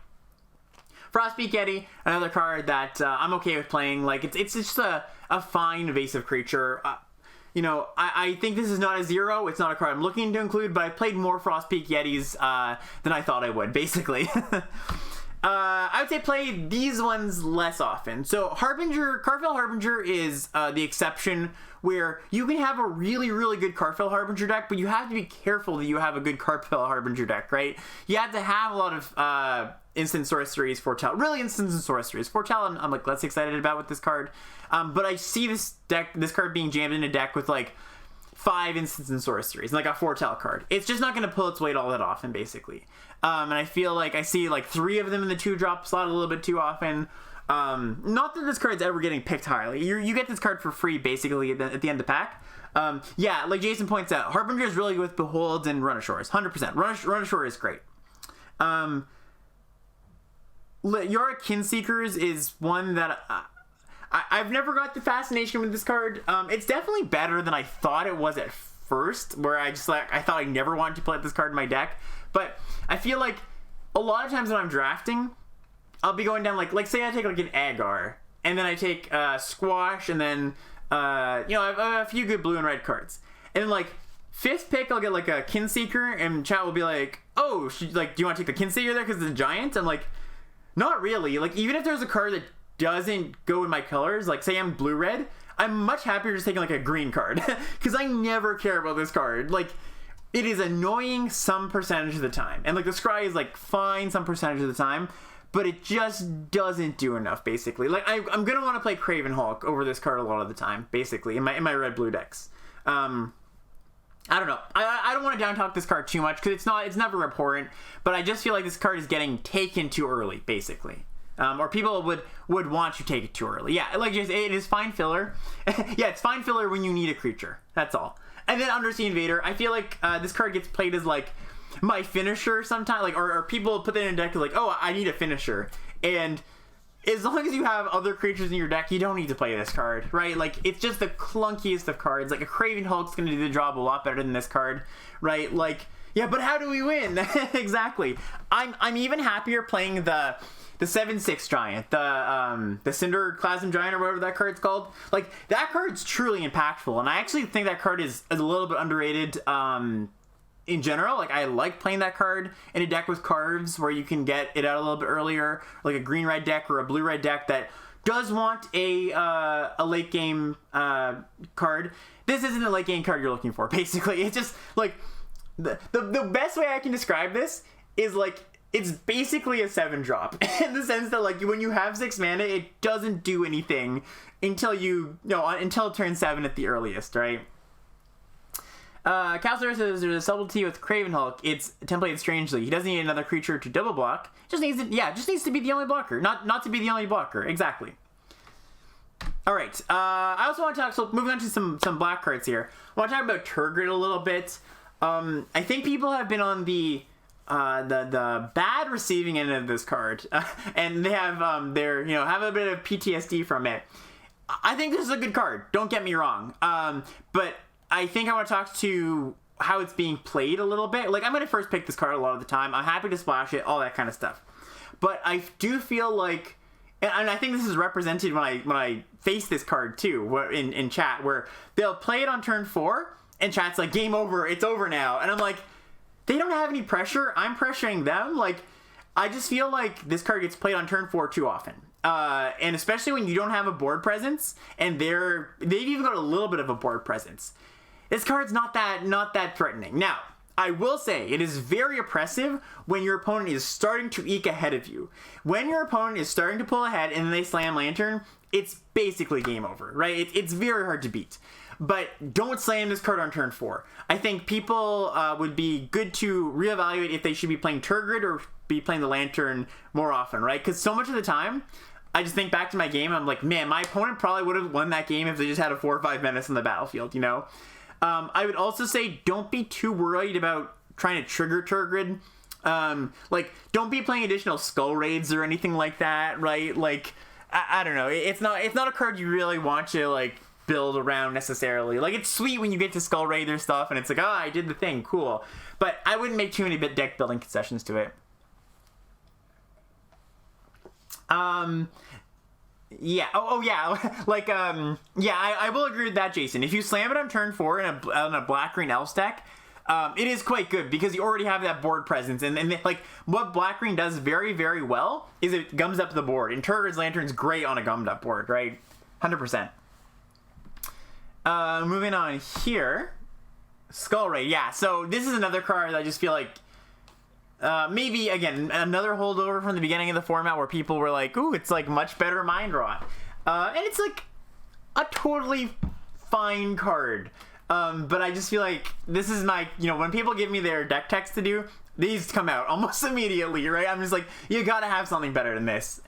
Frostpeak Yeti, another card that I'm okay with playing. Like it's just a fine evasive creature. I think this is not a 0. It's not a card I'm looking to include, but I played more Frostpeak Yetis than I thought I would, basically. I would say play these ones less often. So Carfell Harbinger is the exception, where you can have a really, really good Carfell Harbinger deck, but you have to be careful that you have a good Carfell Harbinger deck, right? You have to have a lot of instant sorceries, foretell, really instant sorceries. Foretell, I'm like less excited about with this card, but I see this card being jammed in a deck with like 5 instants and sorceries, and like a foretell card. It's just not going to pull its weight all that often, basically. And I feel like I see like 3 of them in the 2-drop slot a little bit too often. Not that this card's ever getting picked highly. You get this card for free, basically, at the end of the pack. Yeah, like Jason points out, Harbinger is really good with Beholds and Run Ashores, 100%. Run Ashore is great. Yorick Kinseekers is one that I've never got the fascination with this card. It's definitely better than I thought it was at first, where I thought I never wanted to play this card in my deck. But I feel like a lot of times when I'm drafting, I'll be going down like say I take like an Agar, and then I take Squash, and then I have a few good blue and red cards, and then like 5th pick I'll get like a Kinseeker, and chat will be like, oh, do you want to take the Kinseeker there because it's a giant? I'm like, not really. Like, even if there's a card that doesn't go in my colors, like say I'm blue red, I'm much happier just taking like a green card, because I never care about this card. Like, it is annoying some percentage of the time, and like the scry is like fine some percentage of the time, but it just doesn't do enough, basically. Like, I'm gonna want to play Craven Hulk over this card a lot of the time, basically, in my red blue decks. I don't know. I don't want to down talk this card too much, because it's never important, but I just feel like this card is getting taken too early, basically. Or people would want to take it too early. Yeah, like it is fine filler. Yeah, it's fine filler when you need a creature. That's all. And then Undersea Invader, I feel like this card gets played as like my finisher sometimes, like or people put that in a deck like, oh, I need a finisher, and as long as you have other creatures in your deck, you don't need to play this card, right? Like, it's just the clunkiest of cards. Like, a Craven Hulk's going to do the job a lot better than this card, right? Like, yeah, but how do we win? Exactly. I'm even happier playing the 7/6 giant, the Cinder Clasm Giant, or whatever that card's called. Like, that card's truly impactful, and I actually think that card is a little bit underrated in general. Like, I like playing that card in a deck with carves where you can get it out a little bit earlier, like a green-red deck or a blue-red deck that does want a late game card. This isn't a late game card you're looking for, basically. It's just, like, the best way I can describe this is, like, it's basically a 7-drop in the sense that, like, when you have 6 mana, it doesn't do anything until turn 7 at the earliest, right? Counselor says there's a subtlety with Craven Hulk. It's templated strangely. He doesn't need another creature to double block. Just needs to be the only blocker, not to be the only blocker. Exactly. All right. I also want to talk. So moving on to some black cards here. I want to talk about Turgid a little bit. I think people have been on the bad receiving end of this card, and they have have a bit of PTSD from it. I think this is a good card. Don't get me wrong. But I think I want to talk to how it's being played a little bit. Like, I'm going to first pick this card a lot of the time. I'm happy to splash it, all that kind of stuff. But I do feel like, and I think this is represented when I face this card too, where in chat, where they'll play it on turn 4, and chat's like, game over, it's over now. And I'm like, they don't have any pressure. I'm pressuring them. Like, I just feel like this card gets played on turn 4 too often. And especially when you don't have a board presence, and they've even got a little bit of a board presence. This card's not that threatening. Now, I will say it is very oppressive when your opponent is starting to eke ahead of you. When your opponent is starting to pull ahead and then they slam Lantern, it's basically game over, right? It's very hard to beat. But don't slam this card on turn 4. I think people would be good to reevaluate if they should be playing Turgid or be playing the Lantern more often, right? Because so much of the time, I just think back to my game, I'm like, man, my opponent probably would have won that game if they just had a 4 or 5 menace on the battlefield, you know? I would also say don't be too worried about trying to trigger Turgid. Like, don't be playing additional Skull Raids or anything like that, right? Like, I don't know. It's not a card you really want to, like, build around necessarily. Like, it's sweet when you get to Skull Raid or stuff, and it's like, I did the thing, cool. But I wouldn't make too many deck building concessions to it. Yeah. Oh yeah. Like, yeah, I will agree with that, Jason. If you slam it on turn 4 in a black-green Elves deck, it is quite good because you already have that board presence. And like, what black-green does very, very well is it gums up the board. And Turgid's Lantern's great on a gummed up board, right? 100%. Moving on here. Skull Raid. Yeah, so this is another card that I just feel like maybe, again, another holdover from the beginning of the format where people were like, ooh, it's like much better Mind Rot. And it's like a totally fine card. But I just feel like this is my, when people give me their deck text to do, these come out almost immediately, right? I'm just like, you gotta have something better than this.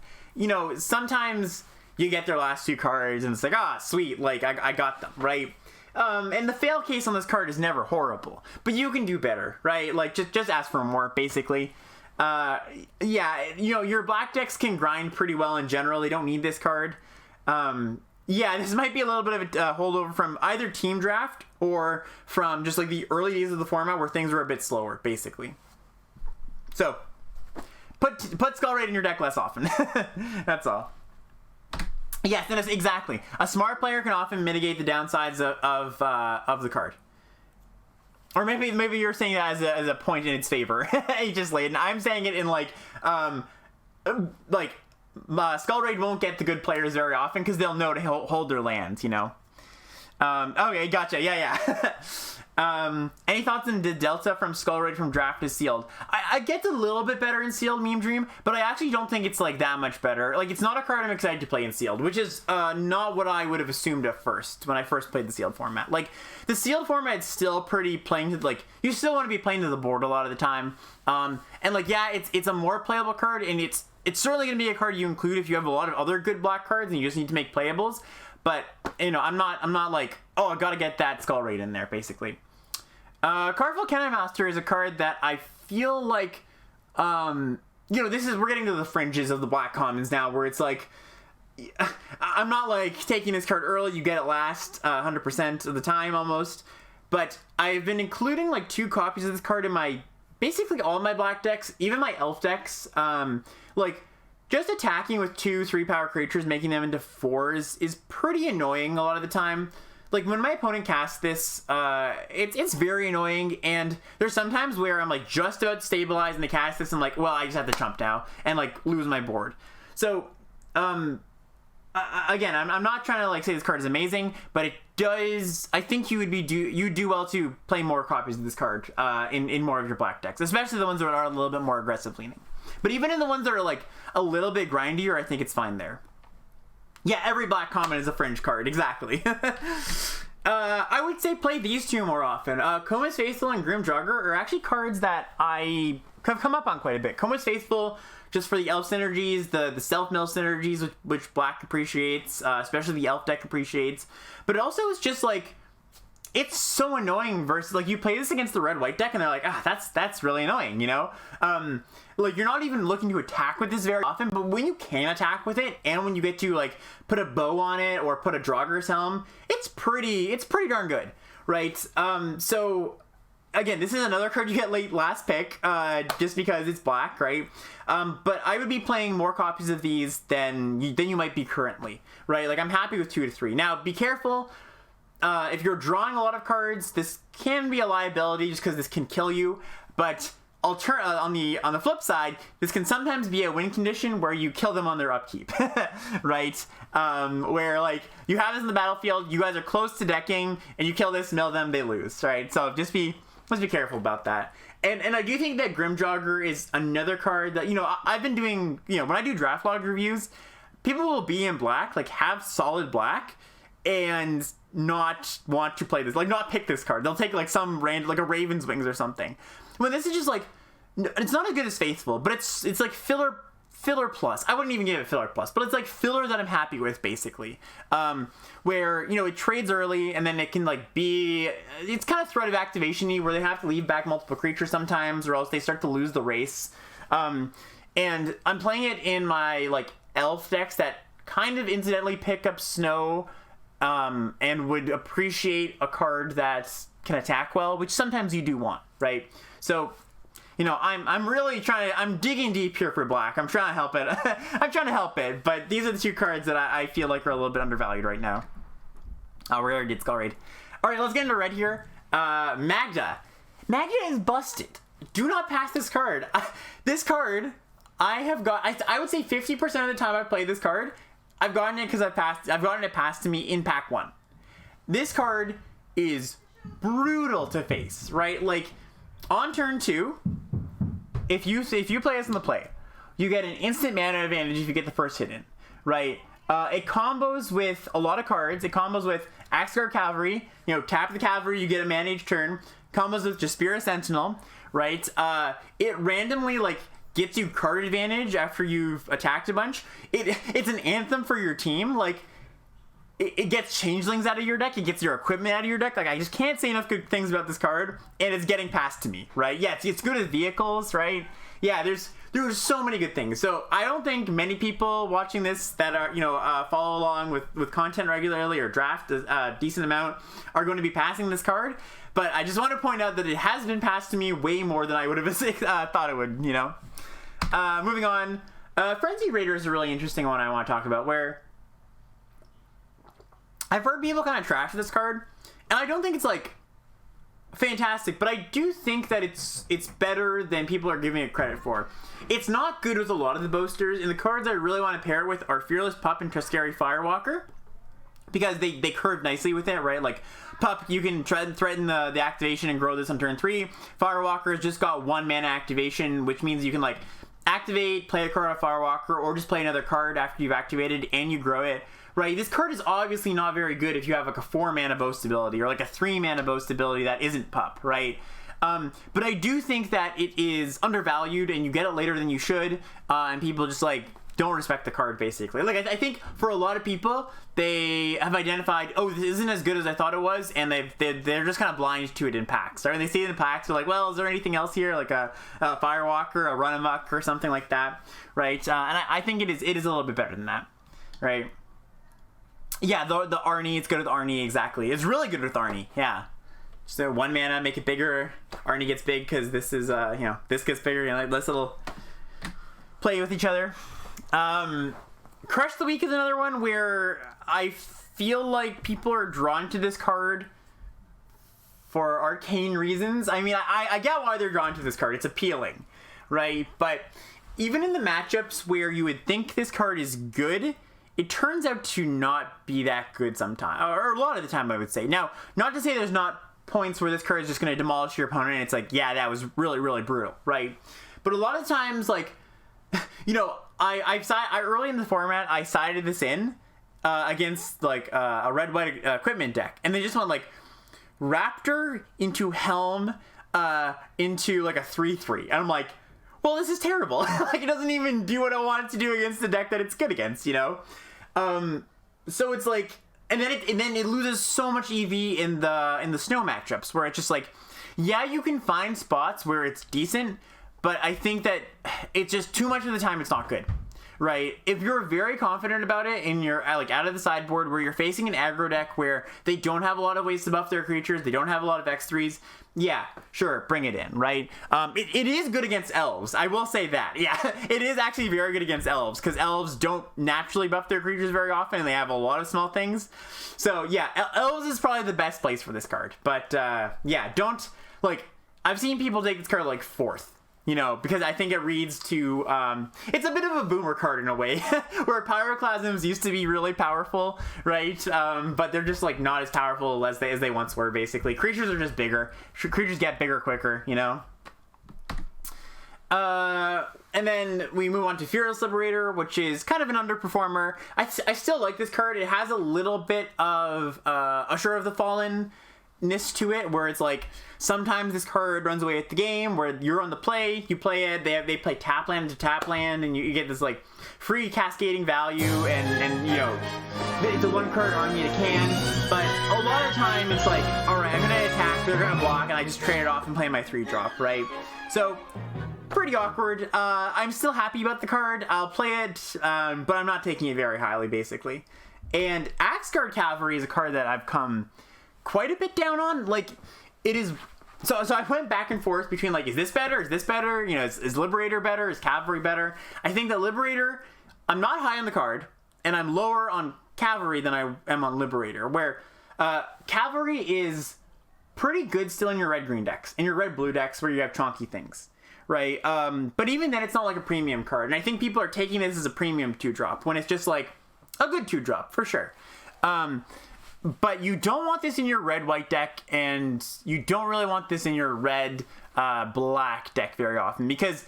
Sometimes you get their last 2 cards and it's like, sweet, like I got them, right? And the fail case on this card is never horrible, but you can do better, right? Like, just ask for more, basically. Yeah, your black decks can grind pretty well in general. They don't need this card. Yeah, this might be a little bit of a holdover from either Team Draft or from just like the early days of the format where things were a bit slower, basically. So, put Skull Raid in your deck less often. That's all. Yes, exactly. A smart player can often mitigate the downsides of the card. Or maybe you're saying that as a point in its favor. Aegis Laden. I'm saying it in like Skull Raid won't get the good players very often because they'll know to hold their lands, Okay, gotcha. Yeah. Any thoughts on the delta from Skull Raid from Draft to Sealed? I get a little bit better in Sealed, Meme Dream, but I actually don't think it's like that much better. Like, it's not a card I'm excited to play in Sealed, which is not what I would have assumed at first when I first played the Sealed format. Like, the Sealed format is still pretty playing to, like, you still want to be playing to the board a lot of the time. And like, yeah, it's a more playable card, and it's certainly going to be a card you include if you have a lot of other good black cards and you just need to make playables. But, I'm not like, I gotta get that Skull Raid in there, basically. Carvel Cannon Master is a card that I feel like you know, we're getting to the fringes of the black commons now, where it's like, I'm not like taking this card early, you get it last 100% of the time almost, but I've been including like 2 copies of this card in basically all of my black decks, even my elf decks. Like, just attacking with 2-3 power creatures, making them into 4s is pretty annoying a lot of the time. Like, when my opponent casts this, it's very annoying, and there's sometimes where I'm like just about to stabilize and they cast this and like, well, I just have to chump now and like lose my board. So again, I'm not trying to like say this card is amazing, but it does. I think you do well to play more copies of this card in more of your black decks, especially the ones that are a little bit more aggressive leaning. But even in the ones that are like a little bit grindier, I think it's fine there. Yeah, every black common is a fringe card, exactly. I would say play these 2 more often. Coma's Faithful and Grim Jogger are actually cards that I have come up on quite a bit. Coma's Faithful, just for the elf synergies, the self-mill synergies, which black appreciates, especially the elf deck appreciates. But it also is just like, it's so annoying versus, like, you play this against the red-white deck and they're like, that's really annoying, you know? Like, you're not even looking to attack with this very often, but when you can attack with it, and when you get to, like, put a bow on it or put a Draugur's Helm, it's pretty darn good, right? So, again, this is another card you get late last pick, just because it's black, right? But I would be playing more copies of these than you might be currently, right? Like, I'm happy with 2 to 3. Now, be careful. If you're drawing a lot of cards, this can be a liability just because this can kill you, but on the flip side, this can sometimes be a win condition where you kill them on their upkeep, right? Where like you have this in the battlefield, you guys are close to decking, and you kill this, mill them, they lose, right? So let's be careful about that. And I do think that Grim Jogger is another card that, you know, I've been doing, you know, when I do draft log reviews, people will be in black, like have solid black, and not want to play this, like not pick this card. They'll take like some random, like a Raven's Wings or something. When this is just like, it's not as good as Faithful, but it's like filler plus. I wouldn't even give it filler plus, but it's like filler that I'm happy with, basically. Where, you know, it trades early, and then it can like be, it's kind of threat of activation-y, where they have to leave back multiple creatures sometimes, or else they start to lose the race. And I'm playing it in my like elf decks that kind of incidentally pick up Snow, and would appreciate a card that can attack well, which sometimes you do want, right? So, you know, I'm really I'm digging deep here for black. I'm trying to help it. I'm trying to help it, but these are the 2 cards that I feel like are a little bit undervalued right now. Oh, we already did Skull Raid. All right, let's get into red here. Magda. Magda is busted. Do not pass this card. This card, I would say 50% of the time I've played this card, I've gotten it because I've gotten it passed to me in pack 1. This card is brutal to face, right? Like, on turn 2, if you play this in the play, you get an instant mana advantage if you get the first hit in, right? It combos with a lot of cards. It combos with Axeguard Cavalry. You know, tap the Cavalry, you get a mana each turn. Combos with Jaspira Sentinel, right? It randomly, like, gets you card advantage after you've attacked a bunch. It's an anthem for your team. Like, it gets changelings out of your deck. It gets your equipment out of your deck. Like, I just can't say enough good things about this card, and it's getting passed to me, right? Yeah, it's good as vehicles, right? Yeah, there's so many good things. So I don't think many people watching this that are, you know, follow along with content regularly or draft a decent amount are going to be passing this card. But I just want to point out that it has been passed to me way more than I would have thought it would, you know? Moving on. Frenzy Raider is a really interesting one I want to talk about, where I've heard people kind of trash this card, and I don't think it's like fantastic, but I do think that it's better than people are giving it credit for. It's not good with a lot of the boosters, and the cards I really want to pair it with are Fearless Pup and Tuscary Firewalker, because they curve nicely with it, right? Like, Pup, you can threaten the activation and grow this on turn 3. Firewalker's just got 1 mana activation, which means you can, like, activate, play a card on Firewalker, or just play another card after you've activated, and you grow it. Right, this card is obviously not very good if you have like a 4 mana boast ability or like a 3 mana boast ability that isn't Pup, right? But I do think that it is undervalued and you get it later than you should, and people just like don't respect the card, basically. Like, I think for a lot of people, they have identified, oh, this isn't as good as I thought it was, and they're just kind of blind to it in packs. Right? And they see it in packs, they're like, well, is there anything else here, like a Firewalker, a Run Amok, or something like that, right? And I think it is a little bit better than that, right? Yeah, the Arnie, it's good with Arnie, exactly. It's really good with Arnie, yeah. So 1 mana, make it bigger. Arnie gets big because this is, this gets bigger. Like this little play with each other. Crush the Week is another one where I feel like people are drawn to this card for arcane reasons. I mean, I get why they're drawn to this card. It's appealing, right? But even in the matchups where you would think this card is good, it turns out to not be that good sometimes, or a lot of the time, I would say. Now, not to say there's not points where this card is just going to demolish your opponent and it's like, yeah, that was really, really brutal, right? But a lot of times, like, I early in the format, I sided this in against, like, a red-white equipment deck, and they just went, like, Raptor into Helm into, like, a 3/3, and I'm like, well, this is terrible. Like, it doesn't even do what I want it to do against the deck that it's good against, So it's like, and then it loses so much EV in the snow matchups where it's just like, yeah, you can find spots where it's decent, but I think that it's just too much of the time it's not good, right? If you're very confident about it and you're like out of the sideboard where you're facing an aggro deck where they don't have a lot of ways to buff their creatures, they don't have a lot of X3s, yeah, sure, bring it in, right? It is good against elves, I will say that. Yeah, it is actually very good against elves because elves don't naturally buff their creatures very often and they have a lot of small things. So yeah, elves is probably the best place for this card. But yeah, don't, like, I've seen people take this card like 4th. Because I think it reads to, it's a bit of a boomer card in a way, where Pyroclasms used to be really powerful, right? But they're just, like, not as powerful as they once were, basically. Creatures are just bigger. Creatures get bigger quicker, And then we move on to Fearless Liberator, which is kind of an underperformer. I still like this card. It has a little bit of Usher of the Fallen to it, where it's like sometimes this card runs away at the game where you're on the play, you play it, they play tap land to tap land, and you get this like free cascading value, and it's a 1 card army to can. But a lot of time it's like, alright, I'm gonna attack, they're gonna block, and I just trade it off and play my 3-drop, right? So pretty awkward. I'm still happy about the card. I'll play it, but I'm not taking it very highly, basically. And Axguard Cavalry is a card that I've come quite a bit down on. Like, it is, so I went back and forth between, like, is this better, is Liberator better, is Cavalry better? I think that Liberator, I'm not high on the card, and I'm lower on Cavalry than I am on Liberator, where Cavalry is pretty good still in your red-green decks, in your red-blue decks where you have chonky things, right? But even then, it's not like a premium card, and I think people are taking this as a premium 2-drop, when it's just like a good 2-drop, for sure. But you don't want this in your red-white deck, and you don't really want this in your red-black deck very often, because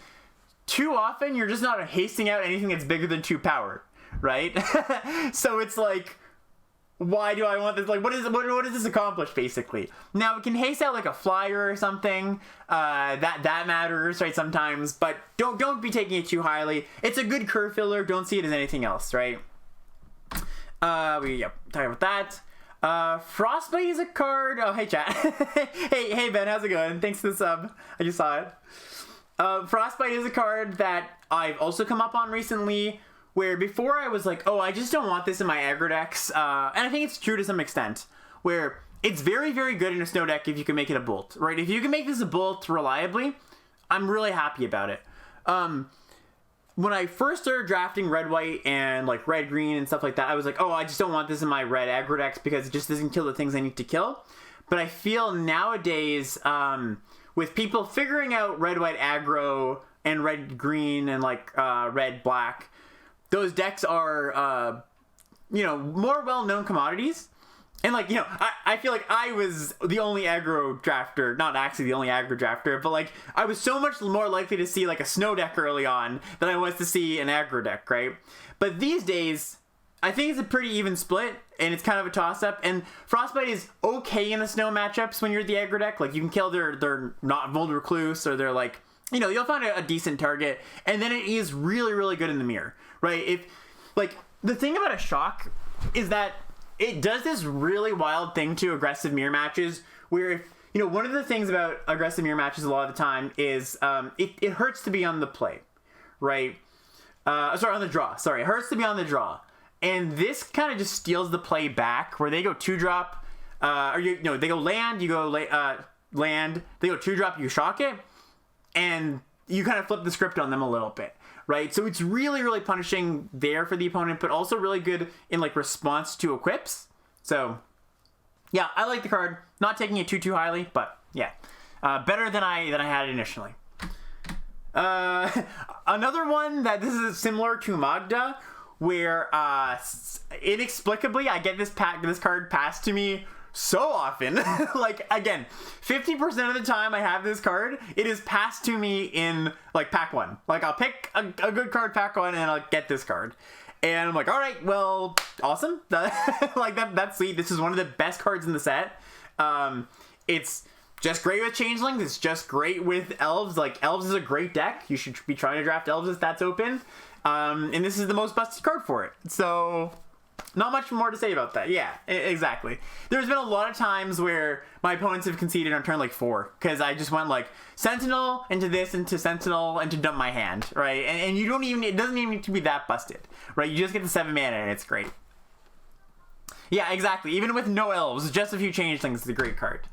too often you're just not hasting out anything that's bigger than 2 power, right? So it's like, why do I want this? Like, what does this accomplish, basically? Now, it can haste out like a flyer or something. That matters, right, sometimes, but don't be taking it too highly. It's a good curve filler. Don't see it as anything else, right? Talking about that. Frostbite is a card. Oh, hey chat. hey Ben, how's it going? Thanks for the sub. I just saw it. Frostbite is a card that I've also come up on recently, where before I was like, oh, I just don't want this in my aggro decks. And I think it's true to some extent, where it's very, very good in a snow deck if you can make it a bolt, right? If you can make this a bolt reliably, I'm really happy about it. When I first started drafting red-white and like red-green and stuff like that, I was like, oh, I just don't want this in my red aggro decks because it just doesn't kill the things I need to kill. But I feel nowadays, with people figuring out red-white aggro and red-green and like red-black, those decks are, more well-known commodities. And like, I feel like I was the only aggro drafter, not actually the only aggro drafter, but like I was so much more likely to see like a snow deck early on than I was to see an aggro deck, right? But these days, I think it's a pretty even split, and it's kind of a toss-up. And Frostbite is okay in the snow matchups when you're the aggro deck. Like, you can kill their not Vold Recluse, or they're like, you'll find a decent target. And then it is really, really good in the mirror, right? If, like, the thing about a shock is that it does this really wild thing to aggressive mirror matches where if, you know, one of the things about aggressive mirror matches a lot of the time is it hurts to be on the play, right? Sorry, on the draw. Sorry, it hurts to be on the draw. And this kind of just steals the play back where they go 2-drop, or they go land, you go land, they go 2-drop, you shock it, and you kind of flip the script on them a little bit, right? So it's really, really punishing there for the opponent, but also really good in like response to equips. So yeah, I like the card. Not taking it too highly, but yeah, better than I had initially. Another one that this is similar to Magda, where inexplicably I get this card passed to me so often. Like, again, 50% of the time I have this card, it is passed to me in like pack 1. Like, I'll pick a good card pack 1 and I'll get this card. And I'm like, all right, well, awesome. Like, that's sweet. This is one of the best cards in the set. It's just great with changelings. It's just great with elves. Like, elves is a great deck. You should be trying to draft elves if that's open. And this is the most busted card for it. So, not much more to say about that. Yeah, exactly. There's been a lot of times where my opponents have conceded on turn like 4 because I just went like Sentinel into this, into Sentinel, and to dump my hand, right? And you don't even, it doesn't even need to be that busted, right? You just get the 7 mana and it's great. Yeah, exactly. Even with no elves, just a few changelings is a great card.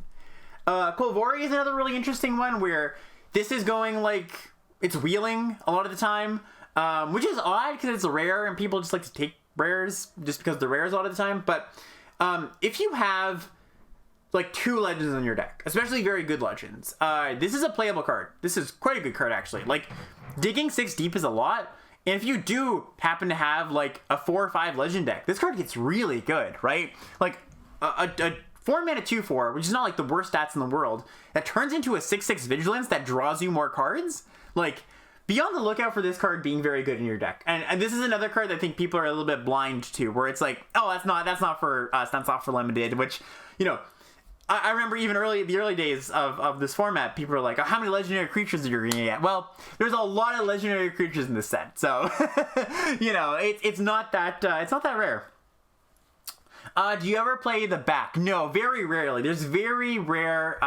Kolvori is another really interesting one where this is going like, it's wheeling a lot of the time, which is odd because it's a rare and people just like to take rares just because they're rares a lot of the time. But if you have like 2 legends in your deck, especially very good legends, this is a playable card. This is quite a good card actually. Like, digging 6 deep is a lot, and if you do happen to have like a 4 or 5 legend deck, this card gets really good, right? Like a 4 mana 2/4, which is not like the worst stats in the world, that turns into a 6/6 vigilance that draws you more cards. Like, be on the lookout for this card being very good in your deck. And this is another card that I think people are a little bit blind to, where it's like, oh, that's not for us, that's not for limited, which, you know, I remember even the early days of this format, people were like, oh, how many legendary creatures are you gonna get? Well, there's a lot of legendary creatures in this set, so you know, it's not that rare. Do you ever play the back? No, very rarely. There's very rare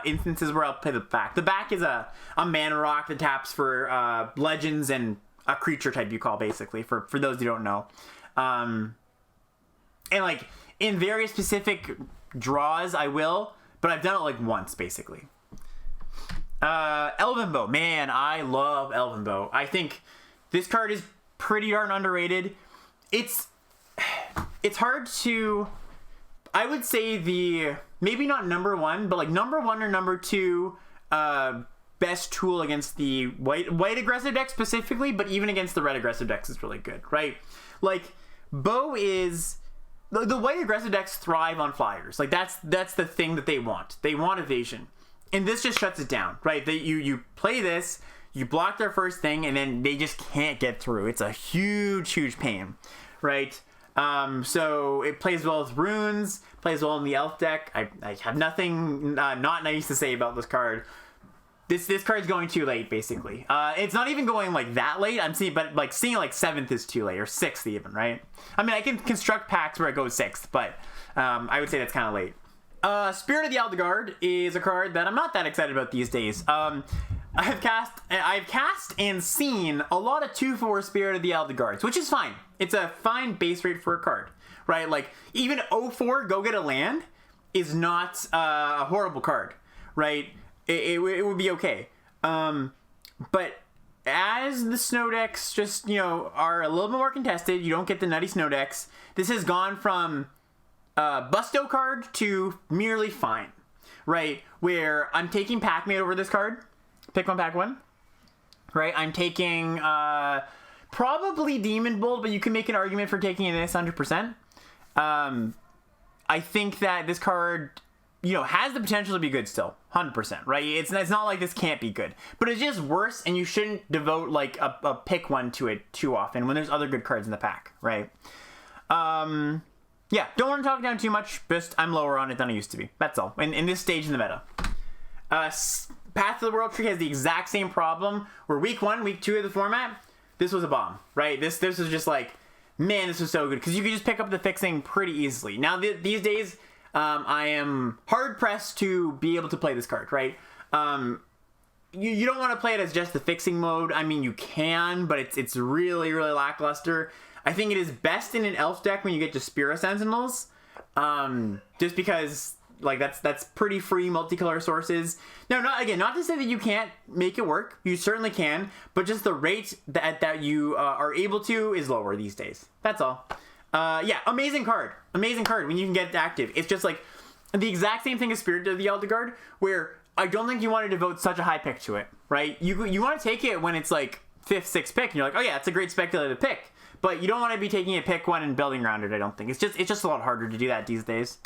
instances where I'll play the back. The back is a mana rock that taps for legends and a creature type you call, basically, for those who don't know. And like, in very specific draws, I will, but I've done it like once, basically. Elven Bow. Man, I love Elven Bow. I think this card is pretty darn underrated. It's hard to, I would say maybe not number 1, but like number 1 or number 2 best tool against the white aggressive deck specifically, but even against the red aggressive decks is really good, right? Like, Bow is, the white aggressive decks thrive on flyers. Like, that's the thing that they want. They want evasion. And this just shuts it down, right? You play this, you block their first thing, and then they just can't get through. It's a huge pain, right? So it plays well with runes, plays well in the elf deck. I have nothing not nice to say about this card. This card's going too late, basically. It's not even going like that late. I'm seeing, but like seeing like 7th is too late, or 6th even, right? I mean, I can construct packs where it goes 6th, but I would say that's kind of late. Spirit of the Eldegard is a card that I'm not that excited about these days. I've cast and seen a lot of 2/4 Spirit of the Eldegards, which is fine. It's a fine base rate for a card, right? Like, even 0/4 Go Get a Land is not a horrible card, right? It would be okay. But as the snow decks just, you know, are a little bit more contested, you don't get the nutty snow decks. This has gone from Busto card to merely fine, right? Where I'm taking Pac-Man over this card. Pick one, pack 1. Right? I'm taking probably Demon Bolt, but you can make an argument for taking this 100%. I think that this card, you know, has the potential to be good still. 100%, right? It's not like this can't be good. But it's just worse, and you shouldn't devote like a pick one to it too often when there's other good cards in the pack, right? Yeah, don't want to talk down too much, just I'm lower on it than I used to be. That's all. In this stage in the meta. Path to the World Tree has the exact same problem. We're week 1, week 2 of the format. this was a bomb, right? This was just like, man, this was so good because you could just pick up the fixing pretty easily. Now these days, I am hard pressed to be able to play this card, right? You don't want to play it as just the fixing mode. I mean, you can, but it's really, really lackluster. I think it is best in an elf deck when you get to Spira Sentinels, just because like that's pretty free multicolor sources. Now, not to say that you can't make it work. You certainly can, but just the rate that you are able to is lower these days. That's all. Yeah, amazing card when you can get it active. It's just like the exact same thing as Spirit of the Elder Guard, where I don't think you want to devote such a high pick to it, right? You want to take it when it's like 5th, 6th pick, and you're like, oh yeah, it's a great speculative pick. But you don't want to be taking a pick 1 and building around it, I don't think. It's just a lot harder to do that these days.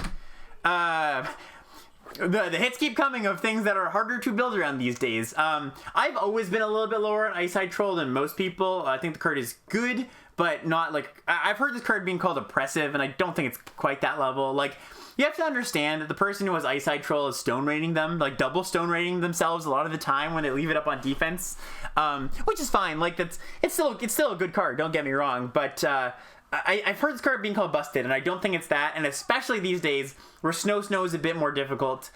The hits keep coming of things that are harder to build around these days. I've always been a little bit lower on Ice-Hide Troll than most people. I think the card is good, but not like... I've heard this card being called oppressive, and I don't think it's quite that level. Like, you have to understand that the person who has Ice-Hide Troll is stone rating them, like double stone rating themselves a lot of the time when they leave it up on defense, which is fine. Like, it's still a good card, don't get me wrong, but I've heard this card being called busted, and I don't think it's that, and especially these days where Snow is a bit more difficult,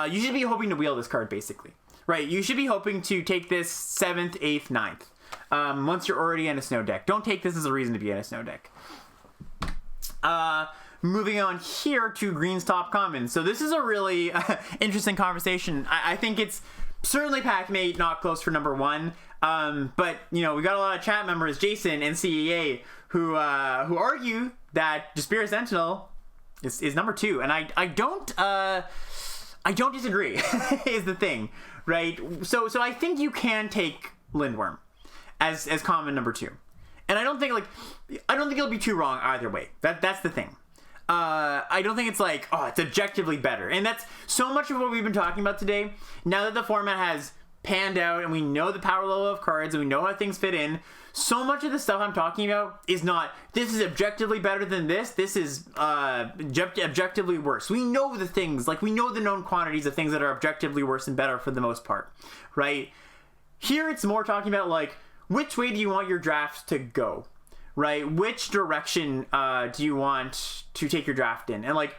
you should be hoping to wheel this card, basically. Right, you should be hoping to take this 7th, 8th, 9th, once you're already in a Snow deck. Don't take this as a reason to be in a Snow deck. Moving on here to Green's top common. So this is a really interesting conversation. I think it's certainly Packmate, not close for number 1. But, you know, we got a lot of chat members, Jason and CEA, who argue that Despira Sentinel is number 2. And I don't disagree, is the thing, right? So I think you can take Lindworm as common number 2. And I don't think it'll be too wrong either way. That's the thing. I don't think it's like, oh, it's objectively better. And that's so much of what we've been talking about today. Now that the format has panned out and we know the power level of cards and we know how things fit in, so much of the stuff I'm talking about is not, this is objectively better than this is objectively worse. We know the things, like we know the known quantities of things that are objectively worse and better for the most part, right? Here it's more talking about like, which way do you want your drafts to go? Right? Which direction do you want to take your draft in? And like,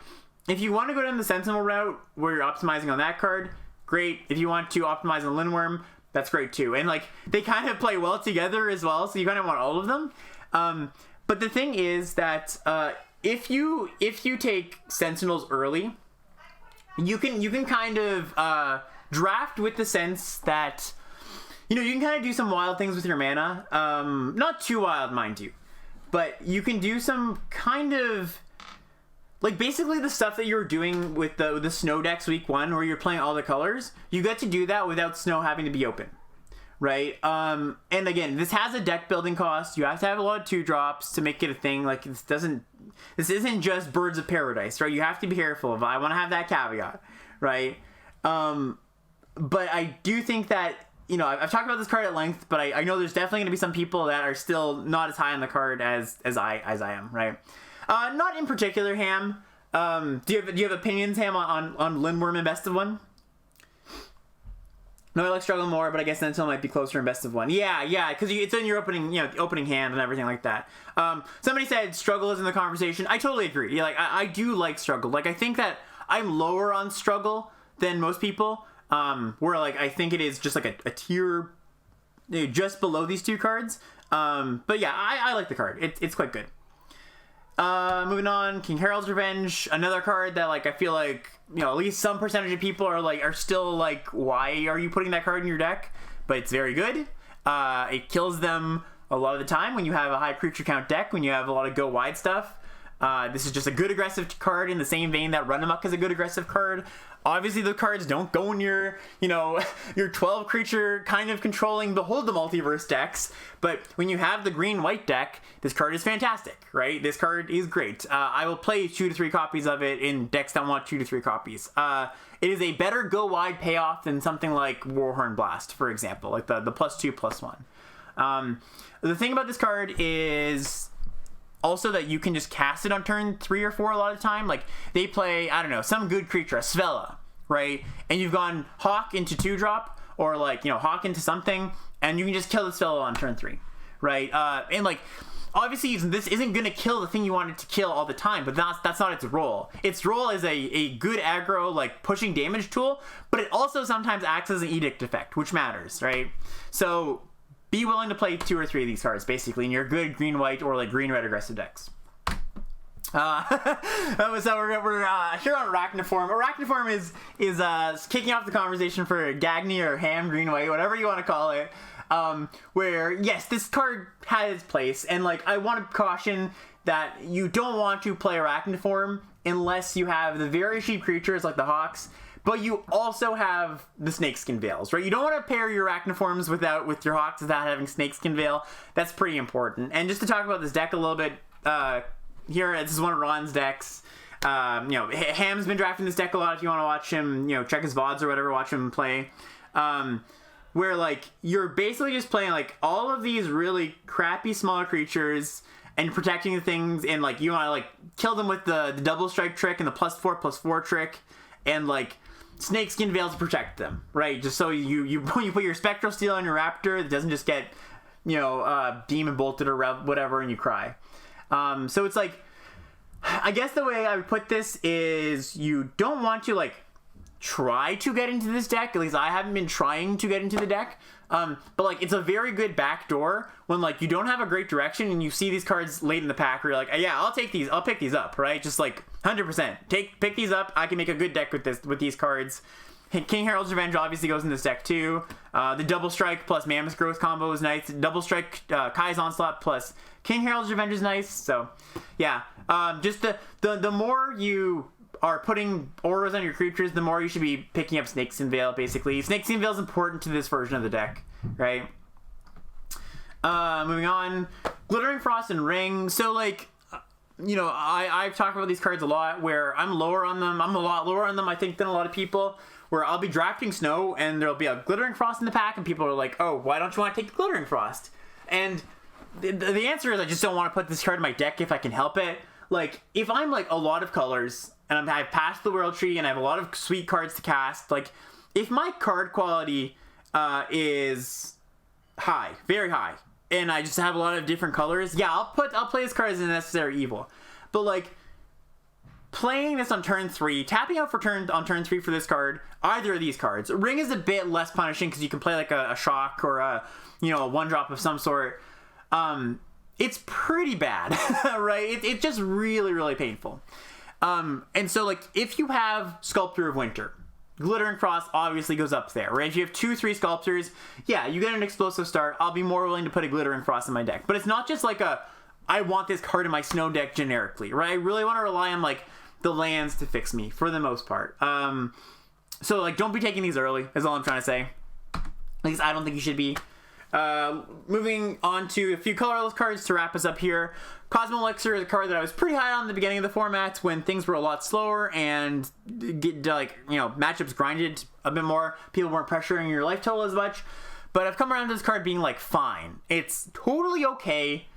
if you want to go down the Sentinel route where you're optimizing on that card, great. If you want to optimize on Lindworm, that's great too. And like, they kind of play well together as well, so you kind of want all of them. But the thing is that if you take Sentinels early, you can kind of draft with the sense that, you know, you can kind of do some wild things with your mana. Not too wild, mind you. But you can do some kind of, like, basically the stuff that you were doing with the Snow decks week 1, where you're playing all the colors, you get to do that without Snow having to be open, right? And again, this has a deck building cost. You have to have a lot of 2-drops to make it a thing. Like, this isn't just Birds of Paradise, right? You have to be careful of it. I want to have that caveat, right? But I do think that, you know, I've talked about this card at length, but I know there's definitely going to be some people that are still not as high on the card as I am, right? Not in particular, Ham. Do you have opinions, Ham, on Lindworm in Best of 1? No, I like Struggle more, but I guess Sentinel might be closer in Best of 1. Yeah, because it's in your opening hand and everything like that. Somebody said Struggle is in the conversation. I totally agree. Yeah, like I do like Struggle. Like I think that I'm lower on Struggle than most people. Where like I think it is just like a tier, you know, just below these 2 cards. But yeah, I like the card. It's quite good. Moving on, King Harold's Revenge, another card that like I feel like, you know, at least some percentage of people are still like, why are you putting that card in your deck? But it's very good. It kills them a lot of the time when you have a high creature count deck, when you have a lot of go wide stuff. This is just a good aggressive card in the same vein that Run Amok is a good aggressive card. Obviously, the cards don't go in your 12 creature kind of controlling Behold the Multiverse decks, but when you have the green-white deck, this card is fantastic, right? This card is great. I will play 2 to 3 copies of it in decks that want 2 to 3 copies. It is a better go-wide payoff than something like Warhorn Blast, for example, like the +2/+1. The thing about this card is also that you can just cast it on turn 3 or 4 a lot of the time. Like, they play, I don't know, some good creature, a Svella, right? And you've gone Hawk into 2-drop, or like, you know, Hawk into something, and you can just kill the Svella on turn 3, right? And like, obviously this isn't going to kill the thing you want it to kill all the time, but that's not its role. Its role is a good aggro, like, pushing damage tool, but it also sometimes acts as an edict effect, which matters, right? So be willing to play 2 or 3 of these cards, basically, in your good green-white or, like, green-red aggressive decks. So we're here on Arachniform. Arachniform is kicking off the conversation for Gagny or Ham, green-white, whatever you want to call it. Where, yes, this card has its place, and, like, I want to caution that you don't want to play Arachniform unless you have the very cheap creatures like the Hawks, but you also have the Snakeskin Veils, right? You don't want to pair your Arachniforms with your Hawks without having Snakeskin Veil. That's pretty important. And just to talk about this deck a little bit, here, this is one of Ron's decks. Ham's been drafting this deck a lot. If you want to watch him, check his VODs or whatever, watch him play. Where, like, you're basically just playing, like, all of these really crappy smaller creatures and protecting the things, and, like, you want to, like, kill them with the double strike trick and the +4/+4 trick, and, like, Snakeskin Veil to protect them, right? Just so you put your Spectral Steel on your Raptor, it doesn't just get, Demon Bolted or whatever, and you cry. So it's like, I guess the way I would put this is you don't want to, like, try to get into this deck. At least I haven't been trying to get into the deck. But, like, it's a very good backdoor when, like, you don't have a great direction and you see these cards late in the pack where you're like, yeah, I'll pick these up, right? Just, like, 100%. Pick these up. I can make a good deck with these cards. King Herald's Revenge obviously goes in this deck too. The Double Strike plus Mammoth Growth combo is nice. Double Strike Kai's Onslaught plus King Herald's Revenge is nice. So, yeah. Just the more you are putting auras on your creatures, the more you should be picking up Snakeskin Veil, basically. Snakeskin Veil is important to this version of the deck, right? Moving on. Glittering Frost and Ring. So, like, I've talked about these cards a lot where I'm lower on them. I'm a lot lower on them, I think, than a lot of people. Where I'll be drafting Snow, and there'll be a Glittering Frost in the pack, and people are like, oh, why don't you want to take the Glittering Frost? And the answer is I just don't want to put this card in my deck if I can help it. Like, if I'm, like, a lot of colors, and I've passed the World Tree, and I have a lot of sweet cards to cast, like, if my card quality is high, very high, and I just have a lot of different colors, yeah, I'll play this card as a necessary evil. But, like, playing this on turn 3, tapping out on turn 3 for this card, either of these cards. Ring is a bit less punishing because you can play, like, a shock or a 1-drop of some sort. It's pretty bad, right? It's just really, really painful. And so, like, if you have Sculptor of Winter, Glittering Frost obviously goes up there, right? If you have 2-3 Sculptors, yeah, you get an explosive start. I'll be more willing to put a Glittering Frost in my deck. But it's not just like I want this card in my Snow deck generically, right? I really want to rely on, like, the lands to fix me, for the most part. So, like, don't be taking these early, is all I'm trying to say. At least I don't think you should be. Moving on to a few colorless cards to wrap us up here. Cosmo Elixir is a card that I was pretty high on in the beginning of the format when things were a lot slower and matchups grinded a bit more. People weren't pressuring your life total as much. But I've come around to this card being, like, fine. It's totally okay.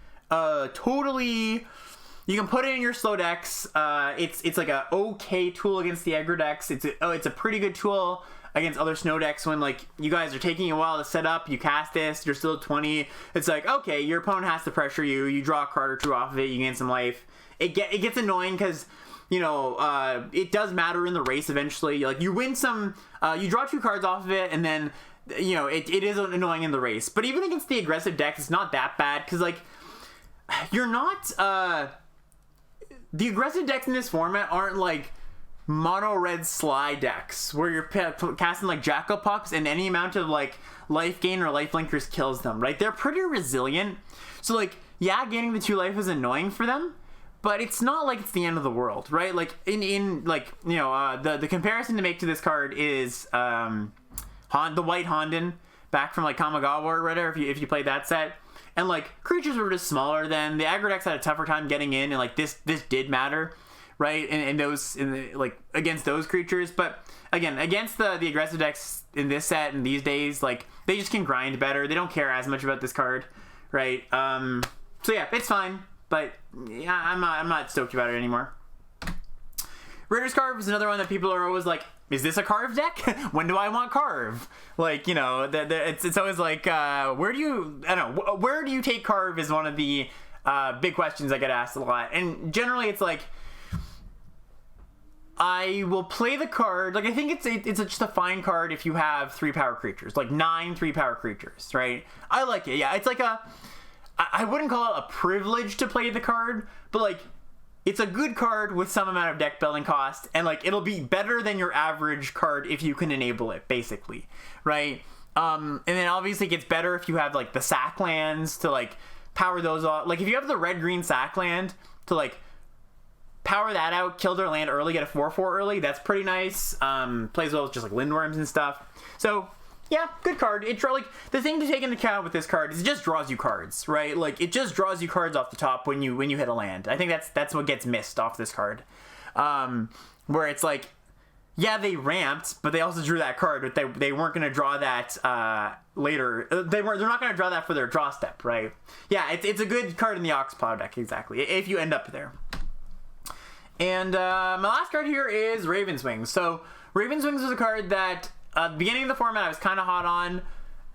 You can put it in your slow decks. It's like a okay tool against the aggro decks. It's a pretty good tool against other Snow decks when, like, you guys are taking a while to set up, you cast this, you're still at 20. It's like, okay, your opponent has to pressure you. You draw a card or two off of it, you gain some life. It gets annoying because, it does matter in the race eventually. Like, you win some, you draw 2 cards off of it, and then, it is annoying in the race. But even against the aggressive decks, it's not that bad because, like, you're not, the aggressive decks in this format aren't, like, mono red Sly decks where you're casting, like, Jackal Pucks and any amount of, like, life gain or life linkers kills them, right? They're pretty resilient. So, like, yeah, gaining the 2 life is annoying for them, but it's not like it's the end of the world, right? Like, the comparison to make to this card is the White Honden back from, like, Kamigawa or whatever, if you played that set. And, like, creatures were just smaller then. The aggro decks had a tougher time getting in, and, like, this did matter, right? Against those creatures. But, again, against the aggressive decks in this set and these days, like, they just can grind better. They don't care as much about this card, right? So, yeah, it's fine. But, yeah, I'm not stoked about it anymore. Raiders Carve is another one that people are always like, is this a Carve deck? When do I want Carve? Like, you know, it's always like, where do you take Carve is one of the big questions I get asked a lot. And generally it's like, I will play the card. Like, I think it's just a fine card if you have 3 power creatures, like 9 3-power creatures, right? I like it. Yeah, it's like I wouldn't call it a privilege to play the card, but like, it's a good card with some amount of deck building cost, and like, it'll be better than your average card if you can enable it, basically, right? And then obviously it gets better if you have like the sack lands to like power those off. Like, if you have the red-green sack land to like power that out, kill their land early, get a 4/4 early, that's pretty nice. Plays well with just like Lindworms and stuff. So yeah, good card. Like, the thing to take into account with this card is it just draws you cards, right? Like, it just draws you cards off the top when you hit a land. I think that's what gets missed off this card. Where it's like, yeah, they ramped, but they also drew that card, but they weren't going to draw that later. They're not going to draw that for their draw step, right? Yeah, it's a good card in the Oxplow deck, exactly, if you end up there. And my last card here is Raven's Wings. So Raven's Wings was a card that at the beginning of the format I was kind of hot on.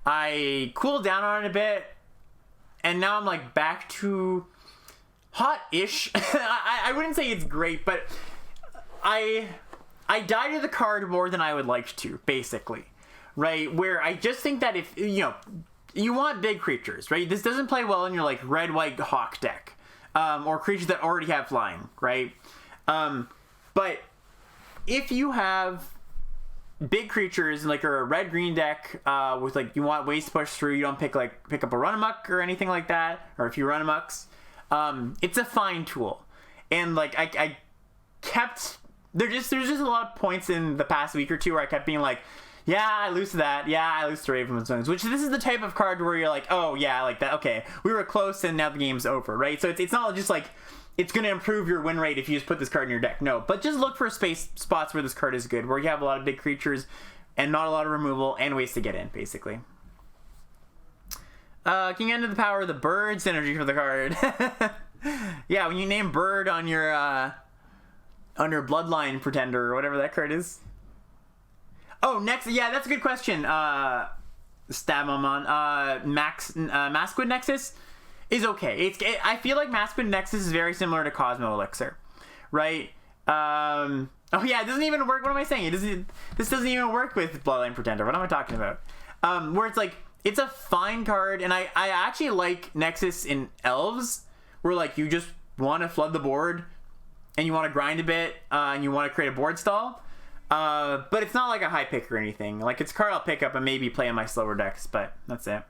I cooled down on it a bit, and now I'm like back to hot-ish. I wouldn't say it's great, but I die to the card more than I would like to, basically, right? Where I just think that if, you know, you want big creatures, right? This doesn't play well in your like red-white hawk deck, or creatures that already have flying, right? But if you have big creatures like a red-green deck with like, you want ways to push through, you don't pick up a run amok or anything like that, or if you run amoks, it's a fine tool. And like, I kept there's just a lot of points in the past week or two where I kept being like, yeah, I lose to that, yeah, I lose to Raven's Wings, which this is the type of card where you're like, oh yeah, like that, okay, we were close and now the game's over, right? So it's not just like it's going to improve your win rate if you just put this card in your deck. No, but just look for spots where this card is good, where you have a lot of big creatures and not a lot of removal and ways to get in, basically. King End of the Power of the Bird synergy for the card. Yeah, when you name Bird on your Bloodline Pretender or whatever that card is. Oh, next, yeah, that's a good question. Stabmon, Masquid Nexus is okay. I feel like Masquid Nexus is very similar to Cosmo Elixir, right? Oh yeah, it doesn't even work. What am I saying? This doesn't even work with Bloodline Pretender. What am I talking about? Where it's like, it's a fine card, and I actually like Nexus in Elves, where like you just want to flood the board, and you want to grind a bit, and you want to create a board stall. But it's not like a high pick or anything. Like, it's a card I'll pick up and maybe play in my slower decks, but that's it.